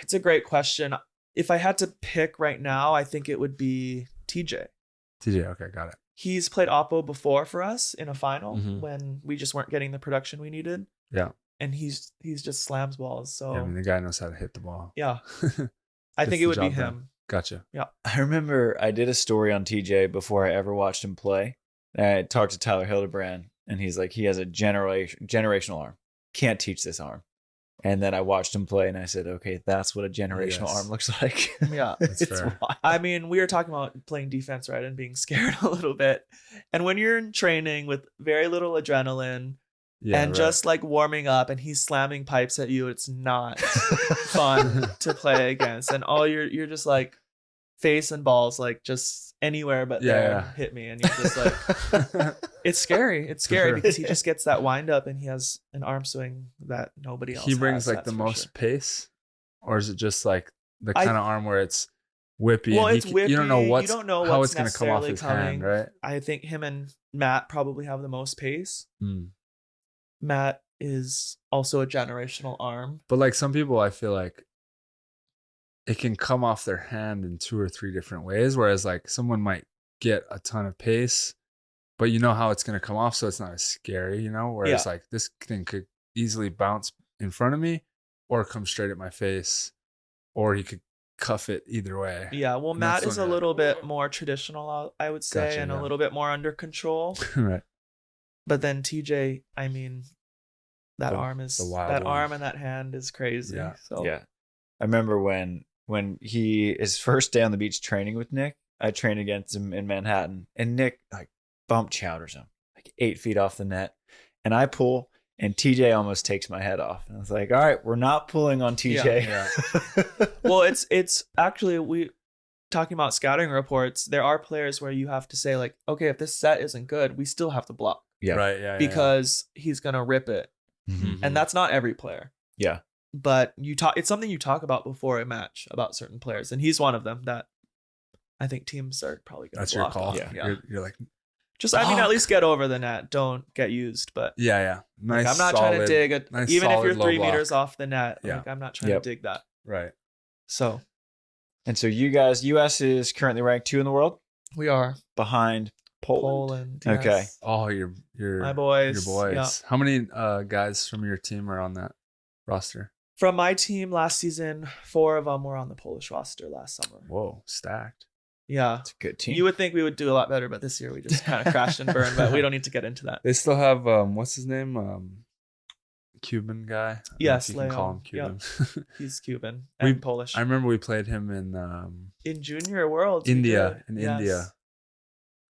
It's a great question. If I had to pick right now, I think it would be TJ. TJ, okay, got it. He's played Oppo before for us in a final Mhm. when we just weren't getting the production we needed. Yeah. And he's just slams balls. So Yeah, I mean, the guy knows how to hit the ball. yeah. I Gets think the it would be job him. done. Gotcha. I remember I did a story on TJ before I ever watched him play. I talked to Tyler Hildebrand, and he's like, he has a generational arm. Can't teach this arm. And then I watched him play, and I said, okay, that's what a generational arm looks like. Yeah. That's It's fair. wild. I mean, we were talking about playing defense, right? And being scared a little bit. And when you're in training with very little adrenaline Yeah, and right. just like warming up and he's slamming pipes at you, it's not fun to play against. And all you're just like face and balls, like just anywhere but there, hit me. And you're just like, it's scary. It's scary Sure. because he just gets that wind up and he has an arm swing that nobody else He brings has, like that's the for most sure. pace, or is it just like the kind of arm where it's whippy? Well, and it's whippy. You don't know You don't know how what's it's going to come off necessarily his coming. hand, right? I think him and Matt probably have the most pace. Mm. Matt is also a generational arm. But like some people, I feel like it can come off their hand in 2 or 3 different ways. Whereas like someone might get a ton of pace, but you know how it's going to come off, so it's not as scary, you know? Whereas like this thing could easily bounce in front of me or come straight at my face, or he could cuff it either way. Yeah, well, And Matt that's is a when- little bit more traditional, I would say, Gotcha, and yeah. a little bit more under control. Right. But then TJ, I mean, that The- arm is the wild that one. arm and that hand is crazy. Yeah. So Yeah. I remember when his first day on the beach training with Nick, I trained against him in Manhattan, and Nick like bump chowders him like 8 feet off the net, and I pull, and TJ almost takes my head off. And I was like, all right, we're not pulling on TJ. Yeah. well, it's actually, we talking about scouting reports, there are players where you have to say like, okay, if this set isn't good, we still have to block Yeah. Right. Yeah. because he's gonna rip it. Mhm. And that's not every player. Yeah. But it's something you talk about before a match about certain players, and he's one of them that I think teams are probably gonna That's your block call. off. Yeah. You're like, Just I mean, at Block. least get over the net. Don't get used. But yeah. Nice. like, I'm not trying to solid- dig it, nice, even if you're solid low 3 block. meters off the net. Yeah. Like I'm not trying Yep. to dig that. Right. So And so you guys, US is currently ranked 2 in the world we are behind Poland. Poland. Okay. Yes. Oh, your My boys. Your boys. Yeah. How many guys from your team are on that roster? From my team last season, 4 of them were on the Polish roster last summer. Whoa, stacked. Yeah. It's a good team. You would think we would do a lot better, but this year we just kind of crashed and burned. But we don't need to get into that. They still have what's his name? Cuban guy. I don't know Yes, if you can call him Leon. Cuban. He's Cuban We- and Polish. I remember we played him in In Junior Worlds. we India. did. In Yes. India,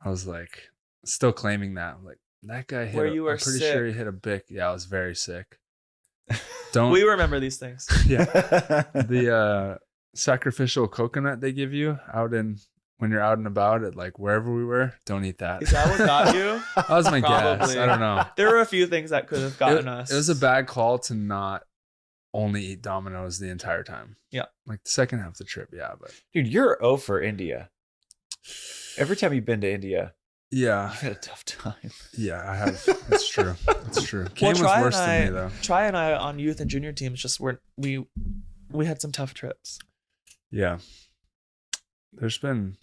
I was like, still claiming that. I'm like, that guy hit. Where you were I'm pretty sure he hit a bic. Yeah, I was very sick. Don't. We remember these things. Yeah. The sacrificial coconut they give you when you're out and about at like wherever we were, don't eat that. Is that what got you? That was my guess. Probably. I don't know. There were a few things that could have gotten us. It was a bad call to not only eat Domino's the entire time. Yeah. Like the second half of the trip, yeah. But Dude, you're 0 for India. Every time you've been to India, yeah. you've had a tough time. Yeah, I have. It's true. It's true. Well, Kane was Try worse and than me though. Try and I on youth and junior teams just weren't we had some tough trips. Yeah. There's been,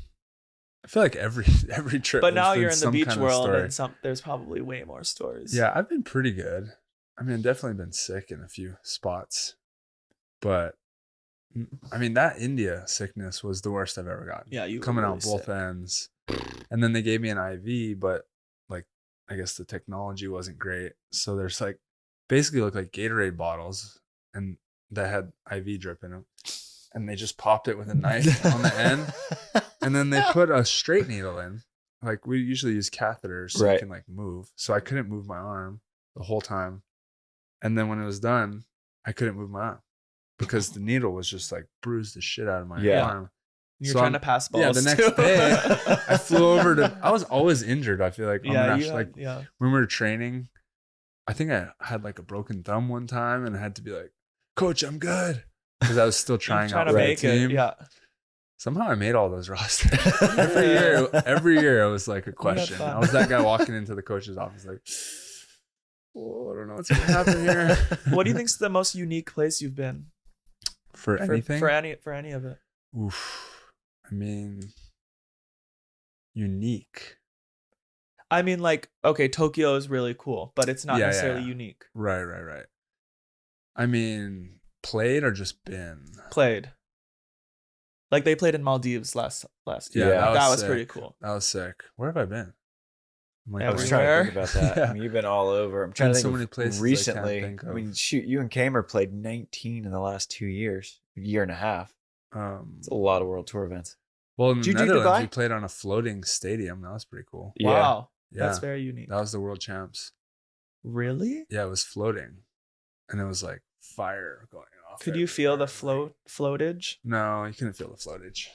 I feel like every trip. But there's now been you're in the some beach kind of world story. and there's probably way more stories. Yeah, I've been pretty good. I mean, definitely been sick in a few spots. But I mean, that India sickness was the worst I've ever gotten. Yeah, you were coming really out both sick. ends. And then they gave me an IV, but like I guess the technology wasn't great. So there's like basically look like Gatorade bottles and that had IV drip in them. And they just popped it with a knife on the end. And then they put a straight needle in. Like we usually use catheters so you can like move. So I couldn't move my arm the whole time. And then when it was done, I couldn't move my arm because the needle was just like bruised the shit out of my arm. You're trying to pass balls. Yeah, the next day I flew over to, I was always injured. I feel like when we were training, I think I had like a broken thumb one time and I had to be like, Coach, I'm good. Because I was still trying out to for make the team. it. Yeah. Somehow I made all those rosters. every year it was like a question. I was that guy walking into the coach's office like, oh, I don't know what's going to happen here. What do you think's the most unique place you've been? For anything? For any of it. Oof. I mean, unique. I mean, like, okay, Tokyo is really cool, but it's not necessarily unique. Right. I mean, played or just been? Played. Like they played in Maldives last year. Yeah, that was pretty cool. That was sick. Where have I been? I was trying to think about that. I mean, you've been all over. I'm trying to think so of many places recently. I can't think of. I mean, shoot, you and Kamer played 19 in the last 2 years, a year and a half. It's a lot of World Tour events. Well, in Did the you do Netherlands, Dubai? we played on a floating stadium. That was pretty cool. Yeah. Wow. Yeah. That's very unique. That was the world champs. Really? Yeah, it was floating. And it was like fire going off. Could you feel the everywhere. floatage? No, you couldn't feel the floatage.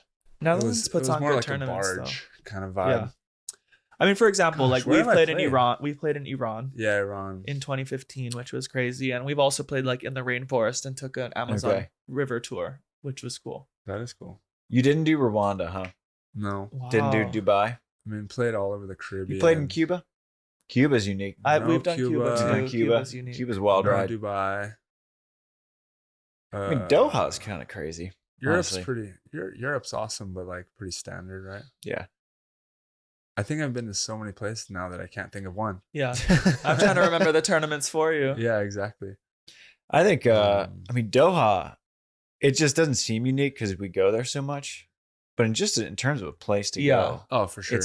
Netherlands puts on more good like tournaments, a barge though. kind of vibe. Yeah. I mean, for example, Gosh, like where we've have I played in played? Iran. We've played in Iran Yeah, Iran. in 2015, which was crazy, and we've also played like in the rainforest and took an Amazon River tour, which was cool. That is cool. You didn't do Rwanda, huh? No. Wow. Didn't do Dubai? I mean, played all over the Caribbean. You played in Cuba? Cuba's unique. We've done Cuba Cuba. too. You've done Cuba. Cuba's unique. Cuba's wild No, ride. Dubai. I mean, Doha's kind of crazy. Europe's honestly. pretty. Europe's awesome, but like pretty standard, right? Yeah. I think I've been to so many places now that I can't think of one. Yeah, I'm trying to remember the tournaments for you. Yeah, exactly. I think, I mean, Doha, it just doesn't seem unique because we go there so much. But in terms of a place to go, Oh, for sure.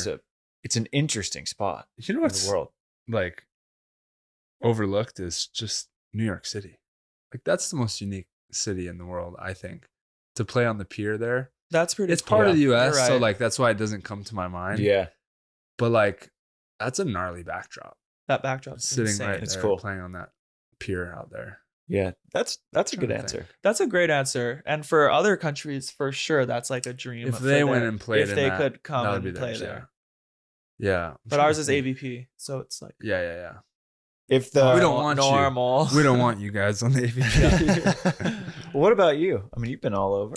it's an interesting spot You know in what's the world. like overlooked is just New York City. Like that's the most unique city in the world, I think. To play on the pier there. That's pretty. It's cool. part of the US, You're so right. like that's why it doesn't come to my mind. Yeah. But like that's a gnarly backdrop. That backdrop's Sitting insane. right It's there cool. playing on that pier out there. Yeah. That's a Trying good to answer. think. That's a great answer, and for other countries, for sure, that's like a dream. If for they went them, and played if in they that, could come that would and be play theirs, there. Yeah. I'm But trying ours to is think. AVP, so it's like Yeah. If the We don't want you. normal. We don't want you guys on the AVP. What about you? I mean, you've been all over.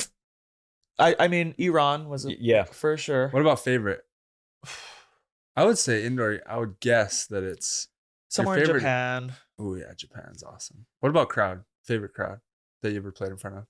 I mean, Iran was Yeah. for sure. What about favorite? I would say indoor. I would guess that it's Somewhere favorite- in Japan. Oh yeah, Japan's awesome. What about crowd? Favorite crowd that you ever played in front of?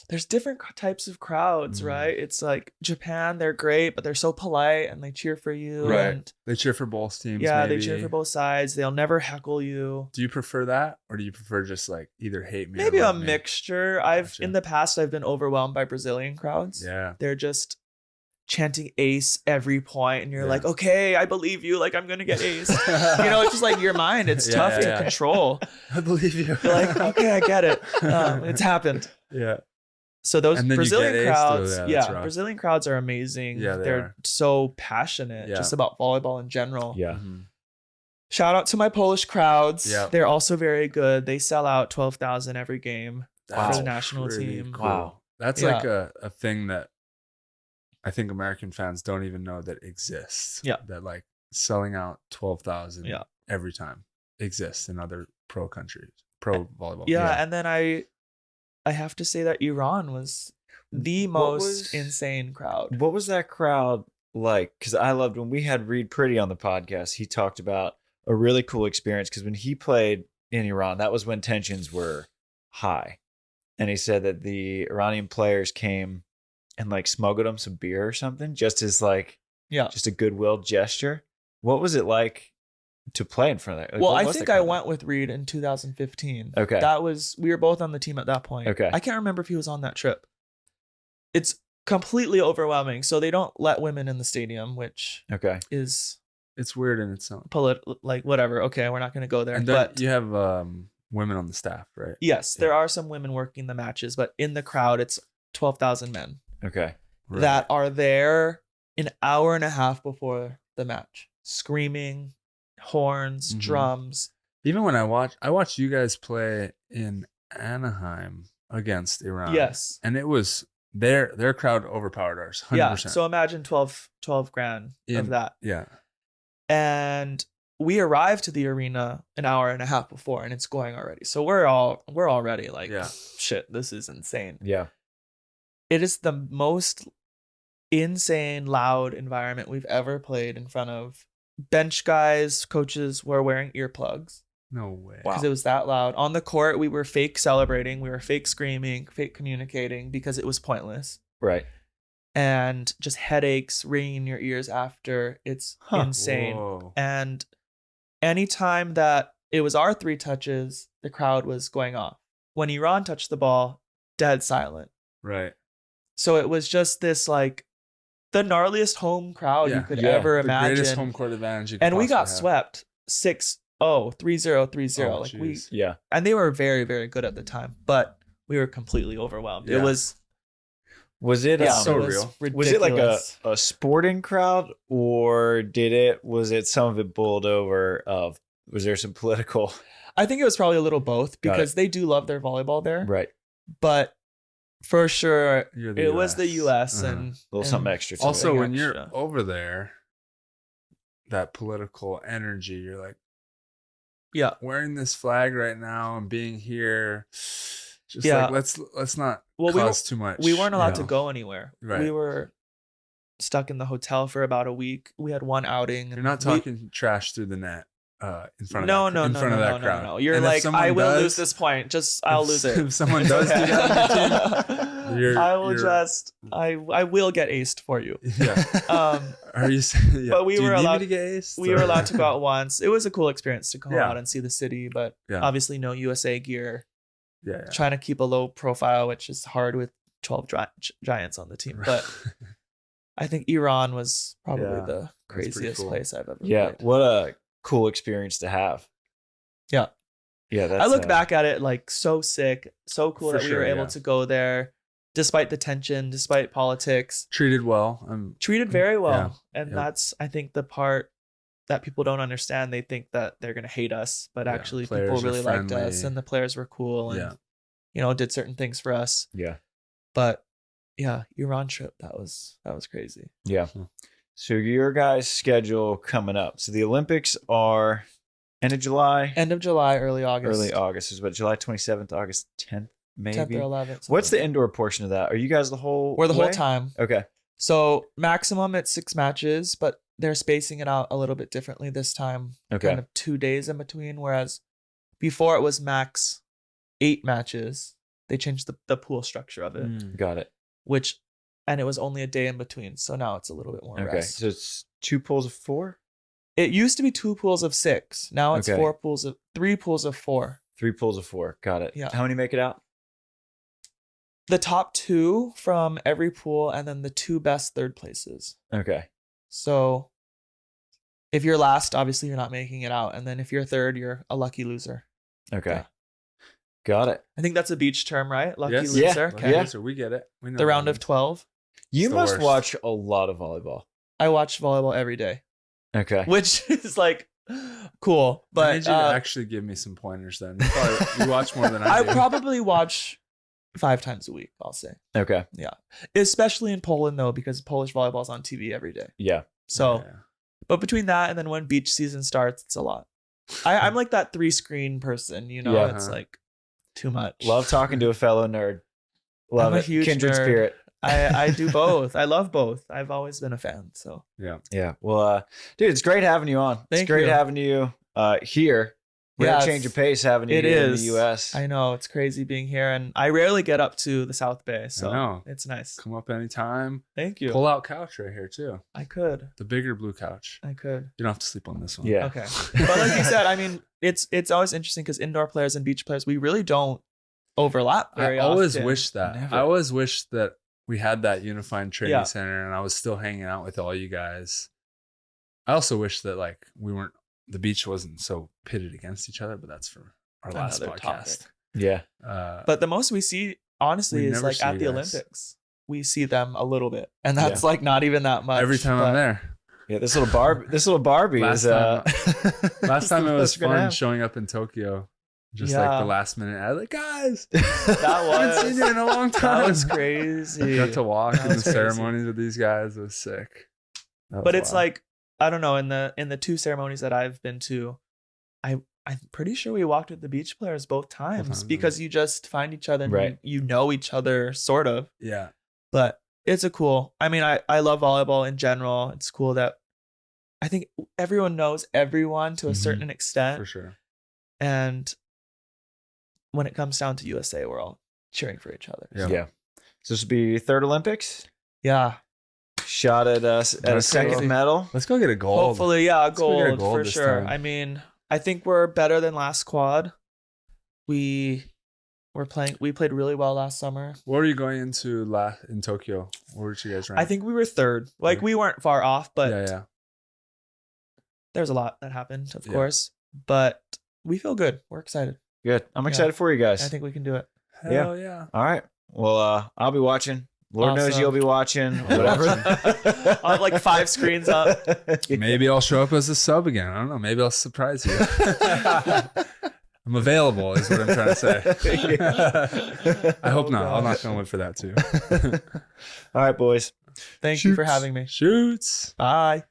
There's different types of crowds, Mm. right? It's like Japan, they're great, but they're so polite and they cheer for you. Right. And They cheer for both teams. yeah, maybe. they cheer for both sides. They'll never heckle you. Do you prefer that, or do you prefer just like either hate me? Maybe or a love me? mixture. Gotcha. In the past I've been overwhelmed by Brazilian crowds. Yeah. They're just chanting ace every point, and you're Yeah. like, okay, I believe you, like I'm gonna get ace. You know, it's just like your mind, it's Yeah, tough yeah, to yeah. control. I believe you. You're like, okay, I get it. It's happened. Yeah. So those And then you Brazilian get aced, crowds, though, yeah, that's rough. Brazilian crowds are amazing. Yeah, they They're are. so passionate Yeah. just about volleyball in general. Yeah. Mhm. Shout out to my Polish crowds. Yeah. They're also very good. They sell out 12,000 every game for the national pretty team. cool. Wow. That's Yeah. like a thing that I think American fans don't even know that exists. Yeah. That like selling out 12,000 Yeah. every time exists in other pro countries, pro volleyball. Yeah, and then I have to say that Iran was the most insane crowd. What was that crowd like? Because I loved when we had Reed Pretty on the podcast. He talked about a really cool experience because when he played in Iran, that was when tensions were high. And he said that the Iranian players came and like smuggled him some beer or something, just as like, just a goodwill gesture. What was it like to play in front of that? Like, well, I think I went with Reed in 2015. Okay. We were both on the team at that point. Okay. I can't remember if he was on that trip. It's completely overwhelming. So they don't let women in the stadium, which is it's weird in its own. Like whatever. Okay, we're not going to go there. And but you have women on the staff, right? Yes, there are some women working the matches, but in the crowd, it's 12,000 men. Okay. That are there an hour and a half before the match, screaming, horns, drums. Even when I watched you guys play in Anaheim against Iran. Yes. And it was their crowd overpowered ours. 100%. Yeah. So imagine 12 grand of that. Yeah. And we arrived to the arena an hour and a half before, and it's going already. So we're already like, shit, this is insane. Yeah. It is the most insane, loud environment we've ever played in front of. Bench guys, coaches were wearing earplugs. No way. Because it was that loud. On the court, we were fake celebrating. We were fake screaming, fake communicating because it was pointless. Right. And just headaches ringing in your ears after. It's insane. Whoa. And anytime that it was our 3 touches, the crowd was going off. When Iran touched the ball, dead silent. Right. So it was just this like the gnarliest home crowd you could ever imagine. The greatest home court advantage you could and we got have. swept 6-0, 3-0, 3-0. Oh, like geez. and they were very, very good at the time, but we were completely overwhelmed. Yeah. It was it so it was real. ridiculous. Was it like a sporting crowd, or was it some of it boiled over of, was there some political? I think it was probably a little both because they do love their volleyball there. Right. But for sure, it was the US and a little something extra. To also, it. when you're over there, that political energy, you're like, wearing this flag right now and being here, just like let's not cause too much. We weren't allowed to go anywhere. Right. We were stuck in the hotel for about a week. We had one outing. You're not talking trash through the net. In front of that crowd. No. You're like, I will lose this point. I'll lose it. If someone does do that on your team, I will get aced for you. Yeah. Are you? Yeah. But we were allowed to get aced. We were allowed to go out once. It was a cool experience to go out and see the city, but obviously no USA gear. Yeah. Trying to keep a low profile, which is hard with 12 giants on the team. But I think Iran was probably the craziest place I've ever played. What a cool experience to have. Yeah. That's, I look back at it like so sick, so cool that we were able to go there despite the tension, despite politics. Treated well. Treated very well. And that's, I think, the part that people don't understand. They think that they're going to hate us, but actually people really liked us and the players were cool and, did certain things for us. Yeah. But Iran trip, that was crazy. Yeah. So your guys' schedule coming up. So the Olympics are end of July. End of July, early August. Early August is what, July 27th, August 10th, maybe? 10th or 11th. What's the indoor portion of that? Are you guys the whole We're the way? whole time. Okay. So maximum it's 6 matches, but they're spacing it out a little bit differently this time. Okay. Kind of 2 days in between, whereas before it was max 8 matches. They changed the pool structure of it. Got it. And it was only a day in between, so now it's a little bit more rest. So it's 2 pools of 4? It used to be 2 pools of 6. Now it's 3 pools of 4. 3 pools of 4. Got it. Yeah. How many make it out? The top 2 from every pool, and then the 2 best third places. Okay. So if you're last, obviously you're not making it out, and then if you're third, you're a lucky loser. Okay. Yeah. Got it. I think that's a beach term, right? Lucky loser. Yeah. Okay. Loser. We get it. We know The round of 12. You the must worst. watch a lot of volleyball. I watch volleyball every day. Okay. Which is like Cool. I But need you to actually give me some pointers then. You watch more than I I do. probably watch 5 times a week, I'll say. Okay. Yeah. Especially in Poland, though, because Polish volleyball's on TV every day. Yeah. So, Yeah. but between that and then when beach season starts, it's a lot. I'm like that 3-screen person, you know? Yeah. It's like too much. Love talking to a fellow nerd. Love I'm a it. huge Kindred nerd. spirit. I do both. I love both. I've always been a fan. So Yeah. Well, dude, it's great having you on. Thank it's great you. having you here. We're Yeah, a change of pace having you it here in is. the US. I know it's crazy being here, and I rarely get up to the South Bay, I so know. it's nice. Come up anytime. Thank you. Pull out couch right here too. I could. The bigger blue couch. I could. You don't have to sleep on this one. Yeah. Okay. But like you said, I mean, it's always interesting because indoor players and beach players, we really don't overlap very I always often. wish that. Never. I always wish that we had that unified training Yeah. center and I was still hanging out with all you guys. I also wish that like the beach wasn't so pitted against each other, but that's for our last Another podcast. topic. Yeah. But the most we see, honestly, We is never like see at you the guys. Olympics. We see them a little bit, and that's like not even that much. every time but I'm there. Yeah. This little Barbie Last is Last time it was what's gonna fun happen. showing up in Tokyo. Just like Yeah. the last minute ad, like guys, That I haven't seen was you in a long time. that was crazy. Got to walk That in the was crazy. ceremonies with these guys. It was sick. That But was it's wild. like, I don't know, in the 2 ceremonies that I've been to, I'm pretty sure we walked with the beach players both times times, because you just find each other and Right. you know each other sort of. yeah, But it's I mean, I love volleyball in general. It's cool that I think everyone knows everyone to a Mhm. certain extent. for sure. And when it comes down to USA, we're all cheering for each other. Yeah. Yeah. So this will be 3rd Olympics. Yeah. Shot at us at a That's second crazy. medal. Let's go get a gold. Hopefully, yeah, go get a gold gold for this sure. time. I mean, I think we're better than last quad. We played really well last summer. What were you going into in Tokyo? Where did you guys rank? I think we were 3rd. Like Third. we weren't far off, but yeah. there's a lot that happened, of Yeah. course. But we feel good. We're excited. Good. I'm Yeah. excited for you guys. I think we can do it. Hell yeah. All right. Well, I'll be watching. Lord knows Awesome. you'll be watching. Whatever. I'll have like 5 screens up. Maybe I'll show up as a sub again. I don't know. Maybe I'll surprise you. I'm available, is what I'm trying to say. I hope Oh, not. I'll gosh. knock on wood for that too. All right, boys. Thank you for Shoots. having me. Shoots. Bye.